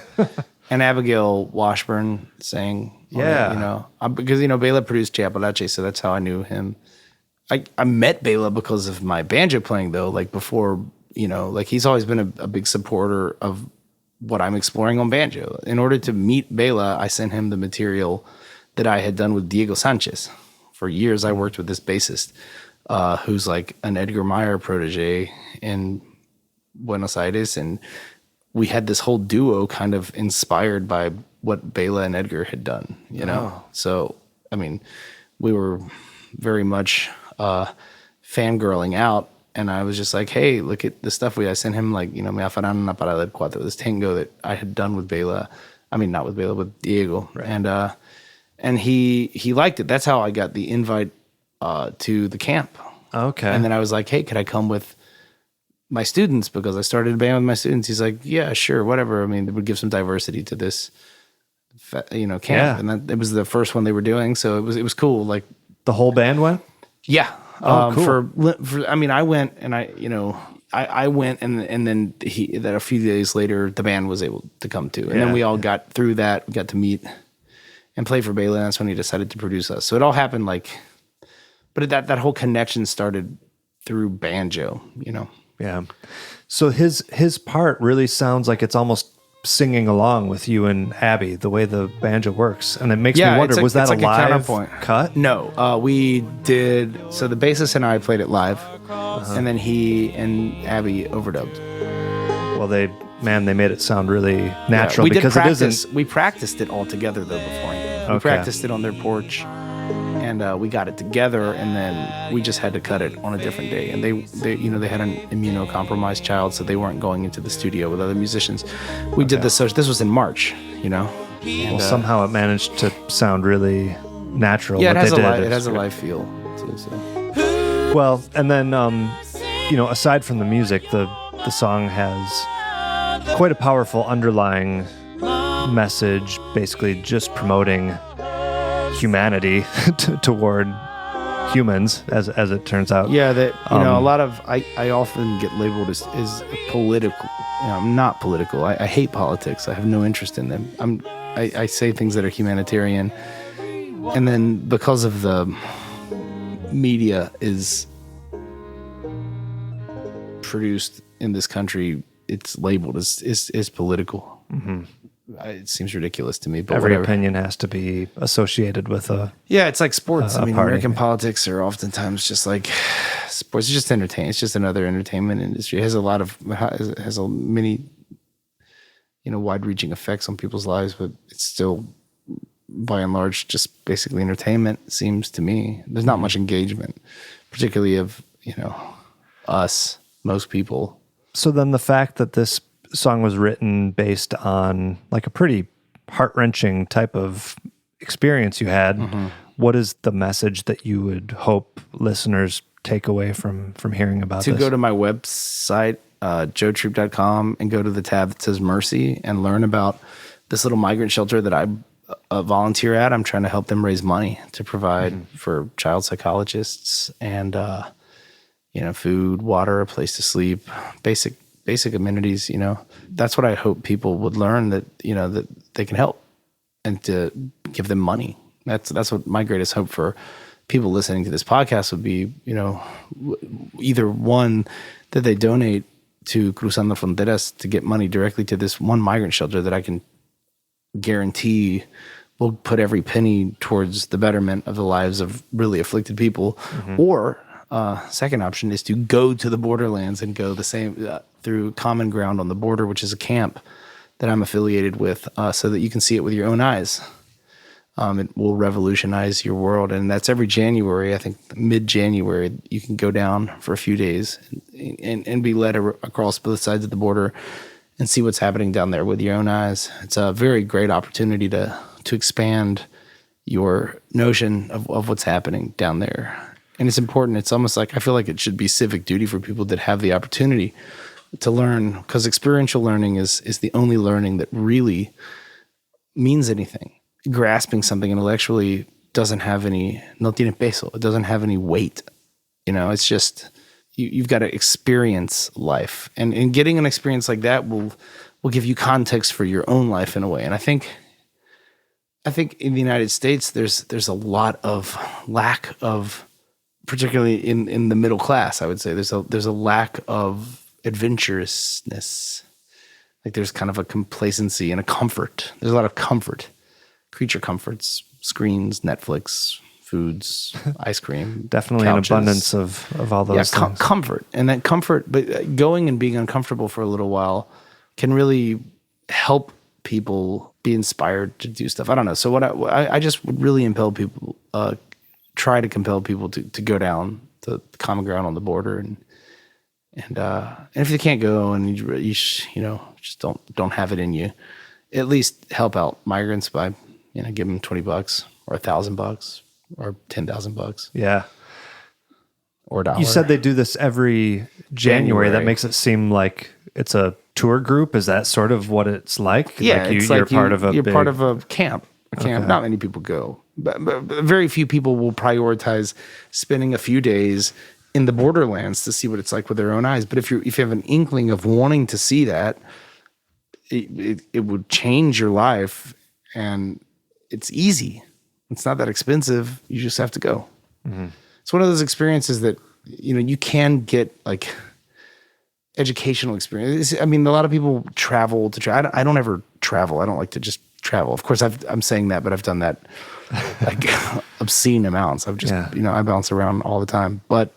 And Abigail Washburn sang. Yeah. Because Bela produced Che Apalache, so that's how I knew him. I met Bela because of my banjo playing, though. Like before, he's always been a big supporter of what I'm exploring on banjo. In order to meet Bela, I sent him the material that I had done with Diego Sanchez. For years, I worked with this bassist who's like an Edgar Meyer protege in Buenos Aires, and we had this whole duo kind of inspired by what Bela and Edgar had done, So, I mean, we were very much fangirling out, and I was just like, hey, look at the stuff I sent him, like, Me afanan una parada del cuatro, this tango that I had done with Bela. I mean, not with Bela, with Diego. Right. And he liked it. That's how I got the invite to the camp. Okay. And then I was like, hey, could I come with my students? Because I started a band with my students. He's like, yeah, sure, whatever. I mean, it would give some diversity to this, camp. Yeah. And it was the first one they were doing. So it was cool. Like The whole band went? Yeah. Oh, cool. I went and I went and then a few days later, the band was able to come too. And then we all got through that. We got to meet and play for Bela. And that's when he decided to produce us. So it all happened but that whole connection started through banjo, Yeah. So his part really sounds like it's almost singing along with you and Abby, the way the banjo works. And it makes me wonder, was that a live cut? No, we did. So the bassist and I played it live, and then he and Abby overdubbed. Well, they made it sound really natural, we because did it isn't. We practiced it all together though beforehand. We practiced it on their porch, and we got it together, and then we just had to cut it on a different day. And they had an immunocompromised child, so they weren't going into the studio with other musicians. We did this. So this was in March, And, well, somehow it managed to sound really natural. Yeah, it has a live feel too. So. Well, and then aside from the music, the song has quite a powerful underlying message, basically just promoting humanity toward humans, as it turns out. Yeah, that a lot of I often get labeled as political. I'm not political. I hate politics. I have no interest in them. I say things that are humanitarian, and then because of the media is produced in this country, it's labeled as political. Mm-hmm. It seems ridiculous to me, but every whatever. opinion has to be associated with a it's like sports. I mean, party. American politics are oftentimes just like sports. It's just entertainment. It's just another entertainment industry. It has many wide-reaching effects on people's lives, but it's still by and large just basically entertainment. It seems to me there's not much engagement, particularly of us, most people. So then the fact that this song was written based on like a pretty heart-wrenching type of experience you had, what is the message that you would hope listeners take away from hearing about this? To go to my website, joetroop.com, and go to the tab that says Mercy and learn about this little migrant shelter that I volunteer at. I'm trying to help them raise money to provide for child psychologists and food, water, a place to sleep, basic amenities. That's what I hope people would learn, that that they can help, and to give them money. That's what my greatest hope for people listening to this podcast would be. Either one, that they donate to Cruzando Fronteras to get money directly to this one migrant shelter that I can guarantee will put every penny towards the betterment of the lives of really afflicted people. Or second option is to go to the borderlands and go the same through Common Ground on the border, which is a camp that I'm affiliated with, so that you can see it with your own eyes. It will revolutionize your world. And that's every January. I think mid-January, you can go down for a few days and be led across both sides of the border and see what's happening down there with your own eyes. It's a very great opportunity to expand your notion of what's happening down there. And it's important. It's almost like, I feel like it should be civic duty for people that have the opportunity to learn, because experiential learning is the only learning that really means anything. Grasping something intellectually doesn't have any, no tiene peso. It doesn't have any weight. It's just, you've got to experience life, and getting an experience like that will give you context for your own life in a way. And I think in the United States, there's a lot of lack of, particularly in the middle class, I would say there's a lack of adventurousness. Like there's kind of a complacency and a comfort. There's a lot of comfort, creature comforts, screens, Netflix, foods, ice cream, Definitely couches. an abundance of all those things. Comfort. And that comfort, but going and being uncomfortable for a little while can really help people be inspired to do stuff. I don't know. So what I just would really try to compel people to go down to the common ground on the border, and if you can't go and you just don't have it in you, at least help out migrants by give them $20 or $1,000 or $10,000. Yeah. Or $1. You said they do this every January. That makes it seem like it's a tour group. Is that sort of what it's like? Yeah, you're part of a camp. Okay. Not many people go, but very few people will prioritize spending a few days in the borderlands to see what it's like with their own eyes. But if you have an inkling of wanting to see that, it would change your life, and it's easy. It's not that expensive. You just have to go. Mm-hmm. It's one of those experiences that you can get like educational experience. I mean, a lot of people travel to travel. I don't ever travel. I don't like to just travel. Of course, I'm saying that, but I've done that like obscene amounts. I've just I bounce around all the time. But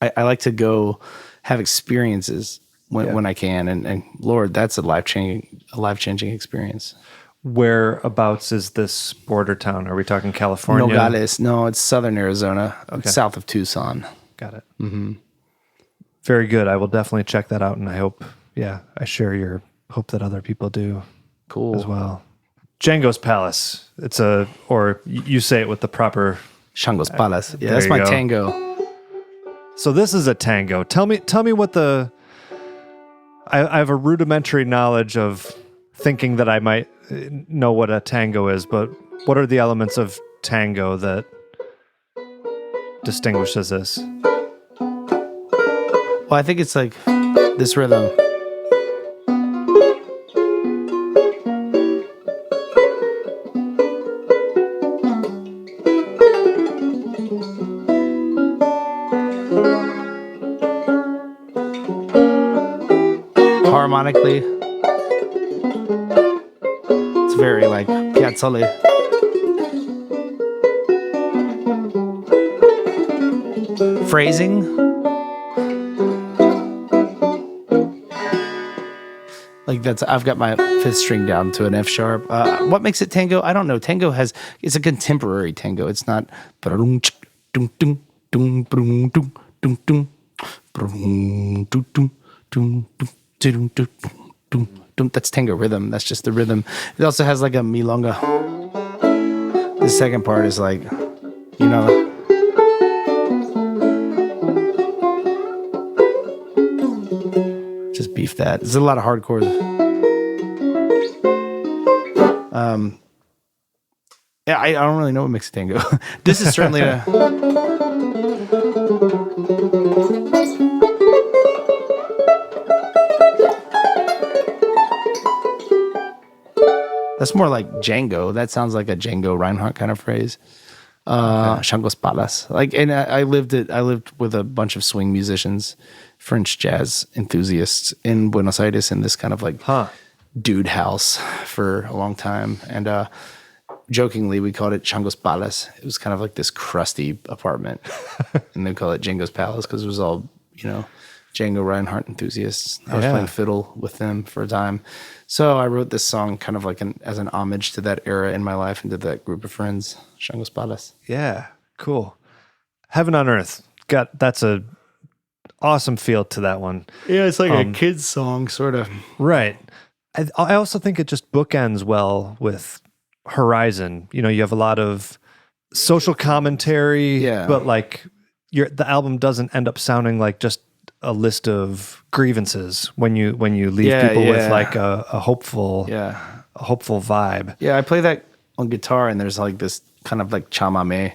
I like to go have experiences when I can, and Lord, that's a life-changing experience. Whereabouts is this border town? Are we talking California? Nogales. No, it's southern Arizona. Okay. It's south of Tucson. Got it. Mm-hmm. Very good. I will definitely check that out, and I hope, I share your hope that other people do. Cool. As well. Django's Palace. Or you say it with the proper... Shango's Palace. Yeah, that's my tango. So this is a tango. Tell me what I have a rudimentary knowledge of thinking that I might know what a tango is, but what are the elements of tango that distinguishes this? Well, I think it's like this rhythm. Harmonically, it's very like piazzale. Phrasing, like I've got my fifth string down to an F sharp. What makes it tango? I don't know. Tango it's a contemporary tango. It's not. That's tango rhythm. That's just the rhythm. It also has like a milonga. The second part is like, just beef that. There's a lot of hard chords. I don't really know what makes a tango. This is certainly a... That's more like Django. That sounds like a Django Reinhardt kind of phrase. Shango's Palace. And I lived with a bunch of swing musicians, French jazz enthusiasts in Buenos Aires in this kind of dude house for a long time. And jokingly, we called it Shango's Palace. It was kind of like this crusty apartment. And they call it Django's Palace because it was all, Django Reinhardt enthusiasts. I was playing fiddle with them for a time. So I wrote this song kind of like as an homage to that era in my life and to that group of friends, Shango's Palace. Yeah, cool. Heaven on Earth. That's a awesome feel to that one. Yeah, it's like a kid's song, sort of. Right. I also think it just bookends well with Horizon. You have a lot of social commentary, but like the album doesn't end up sounding like just a list of grievances when you leave people with like a hopeful vibe. Yeah, I play that on guitar, and there's like this kind of like chamame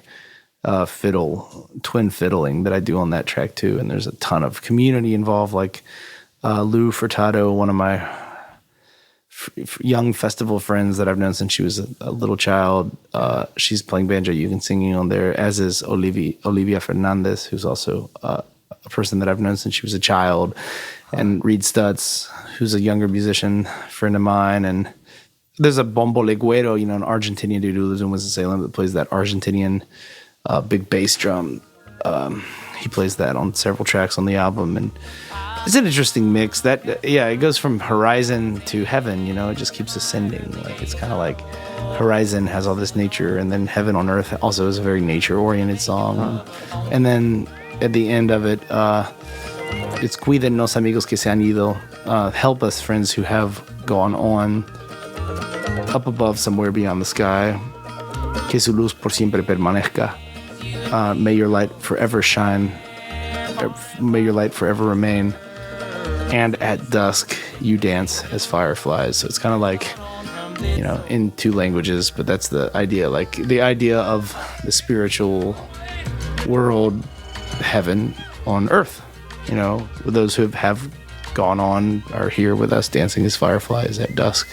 twin fiddling that I do on that track too. And there's a ton of community involved, like Lou Furtado, one of my young festival friends that I've known since she was a little child. She's playing banjo, you can singing on there, as is Olivia Fernandez, who's also a person that I've known since she was a child, and Reed Stutz, who's a younger musician friend of mine. And there's a bombo legüero, an Argentinian dude who lives in Winston-Salem that plays that Argentinian big bass drum. He plays that on several tracks on the album, and it's an interesting mix. It goes from horizon to heaven. It just keeps ascending. Like, it's kind of like horizon has all this nature, and then heaven on earth also is a very nature-oriented song. And then at the end of it, it's Cuídennos amigos que se han ido. Help us, friends who have gone on up above somewhere beyond the sky. Que su luz por siempre permanezca. May your light forever shine. May your light forever remain. And at dusk, you dance as fireflies. So it's kind of like, in two languages, but that's the idea. Like, the idea of the spiritual world, heaven on earth. Those who have gone on are here with us dancing as fireflies at dusk.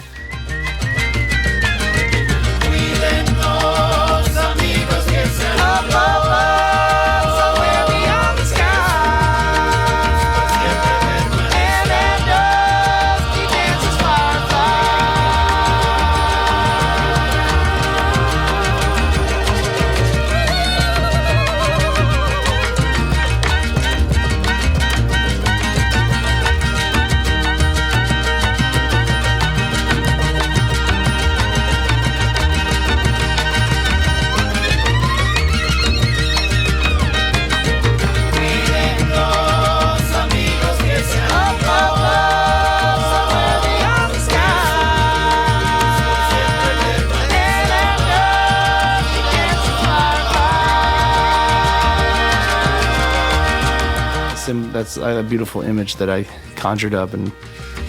That's a beautiful image that I conjured up and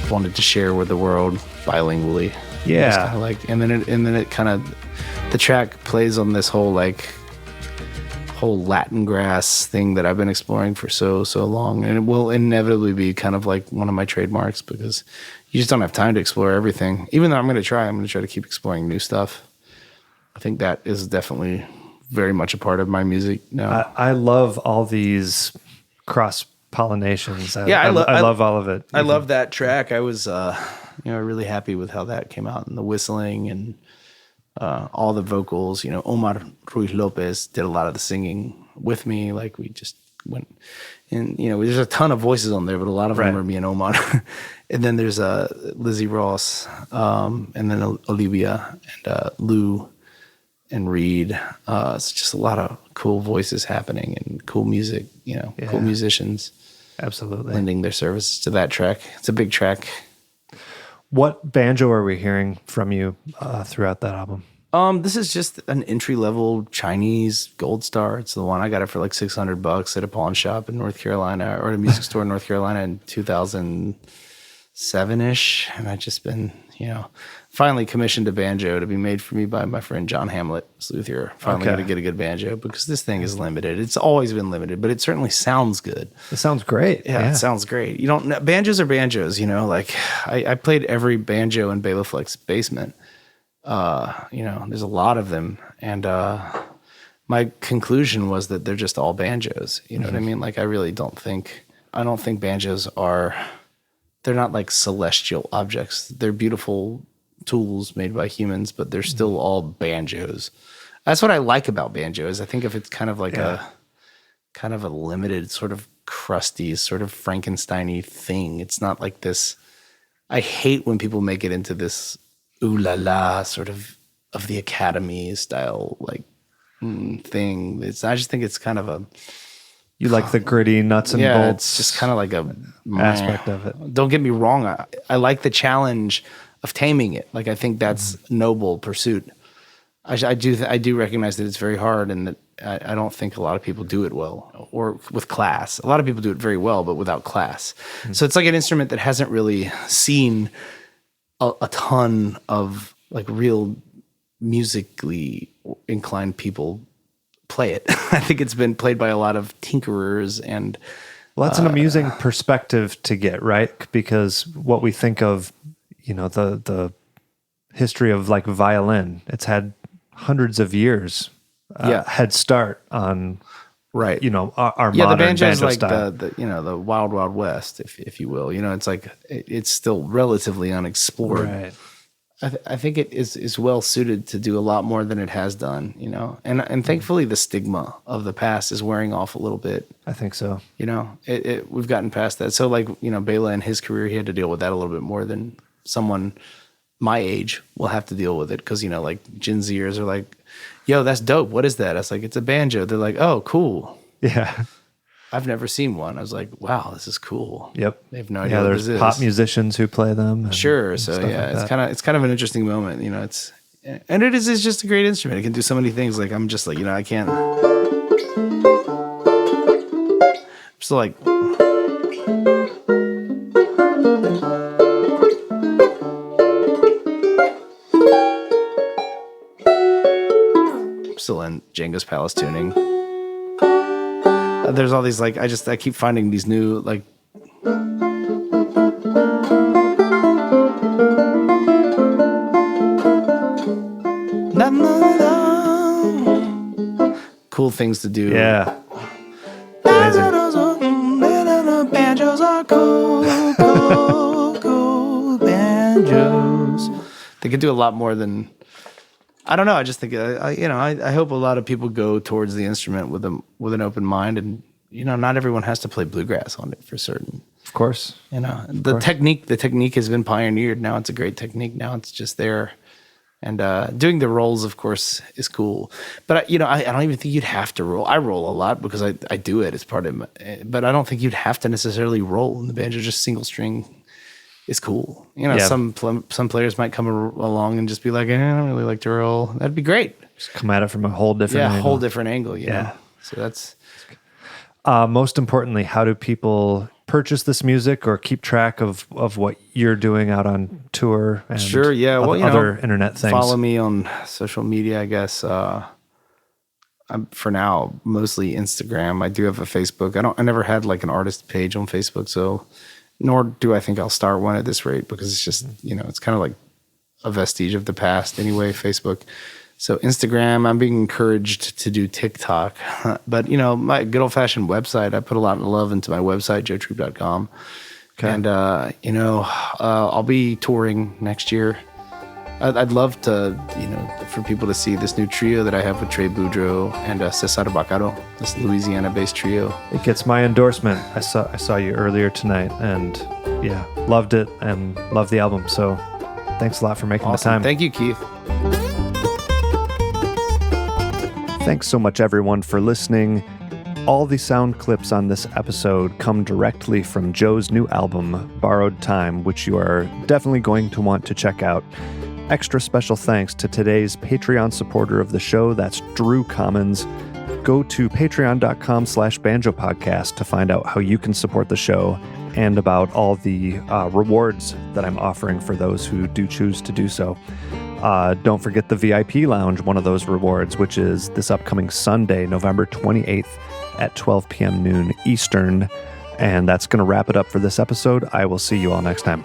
wanted to share with the world bilingually. Yeah. Kind of like, and then it kind of, the track plays on this whole Latin grass thing that I've been exploring for so long, and it will inevitably be kind of like one of my trademarks, because you just don't have time to explore everything. Even though I'm going to try to keep exploring new stuff. I think that is definitely very much a part of my music now. I love all these cross pollinations. I love all of it. I love that track. I was really happy with how that came out, and the whistling and all the vocals. Omar Ruiz Lopez did a lot of the singing with me. Like, we just went, and there's a ton of voices on there, but a lot of them are me and Omar. And then there's Lizzie Ross, and then Olivia and Lou and Reed. It's just a lot of cool voices happening and cool music. Cool musicians. Absolutely. Lending their services to that track. It's a big track. What banjo are we hearing from you throughout that album? This is just an entry-level Chinese Gold Star. It's the one I got it for like $600 at a pawn shop in North Carolina, or at a music store in North Carolina in 2007-ish. And I've just been, finally commissioned a banjo to be made for me by my friend John Hamlet Sluthier. Finally got to get a good banjo, because this thing is limited. It's always been limited, but it certainly sounds good. It sounds great. Yeah, it sounds great. Banjos are banjos, like I played every banjo in Bela Fleck's basement. There's a lot of them. And my conclusion was that they're just all banjos. You know what I mean? Like, I don't think banjos they're not like celestial objects. They're beautiful tools made by humans, but they're still all banjos. That's what I like about banjos. I think if it's kind of like a limited, sort of crusty, sort of Frankenstein-y thing, it's not like this. I hate when people make it into this ooh la la sort of the Academy style thing. I just think it's kind of a. You like the gritty nuts and bolts. It's just kind of like a aspect of it. Don't get me wrong. I like the challenge of taming it. Like, I think that's noble pursuit. I do recognize that it's very hard, and that I don't think a lot of people do it well or with class. A lot of people do it very well, but without class. So it's like an instrument that hasn't really seen a ton of like real musically inclined people play it. I think it's been played by a lot of tinkerers and. Well, that's an amusing perspective to get, right? Because what we think of, the history of like violin, it's had hundreds of years head start on, right? Our the modern banjo is banjo like style. the wild wild west, if you will. It's like it's still relatively unexplored. Right. I think it is well suited to do a lot more than it has done, and thankfully the stigma of the past is wearing off a little bit. I think so. We've gotten past that. So like, Bela in his career, he had to deal with that a little bit more than someone my age will have to deal with it. Cause like Gen Zers are like, yo, that's dope. What is that? I was like, it's a banjo. They're like, oh, cool. Yeah. I've never seen one. I was like, wow, this is cool. Yep. They have no idea what there's this is. pop musicians who play them. Sure. So yeah, like it's kind of an interesting moment. It's just a great instrument. It can do so many things. Like I'm just like, I can't. I'm still like. I'm still in Jenga's Palace tuning. There's all these like I keep finding these new like cool things to do. Yeah. Amazing. Banjos are cool banjos. They can do a lot more than I don't know. I just think I hope a lot of people go towards the instrument with an open mind, and not everyone has to play bluegrass on it for certain. Of course. The technique has been pioneered. Now it's a great technique. Now it's just there, and doing the rolls, of course, is cool. But I don't even think you'd have to roll. I roll a lot because I do it as part of but I don't think you'd have to necessarily roll in the banjo. Just single string is cool. Some players might come along and just be like, I don't really like to roll. That'd be great. Just come at it from a whole different angle. Whole different angle. Yeah. So that's. Most importantly, how do people purchase this music or keep track of what you're doing out on tour? And sure. Yeah. Well, other internet things. Follow me on social media, I guess. I'm for now mostly Instagram. I do have a Facebook. I never had like an artist page on Facebook, so. Nor do I think I'll start one at this rate because it's just, it's kind of like a vestige of the past anyway, Facebook. So Instagram, I'm being encouraged to do TikTok. But, my good old-fashioned website, I put a lot of love into my website, joetroop.com. Okay. And, I'll be touring next year. I'd love to, for people to see this new trio that I have with Trey Boudreau and Cesar Bacaro, this Louisiana-based trio. It gets my endorsement. I saw you earlier tonight, and loved it and loved the album. So thanks a lot for making the time. Thank you, Keith. Thanks so much, everyone, for listening. All the sound clips on this episode come directly from Joe's new album, Borrowed Time, which you are definitely going to want to check out. Extra special thanks to today's Patreon supporter of the show. That's Drew Commons. Go to patreon.com/banjopodcast to find out how you can support the show and about all the rewards that I'm offering for those who do choose to do so. Don't forget the VIP Lounge, one of those rewards, which is this upcoming Sunday, November 28th at 12 p.m. noon Eastern. And that's going to wrap it up for this episode. I will see you all next time.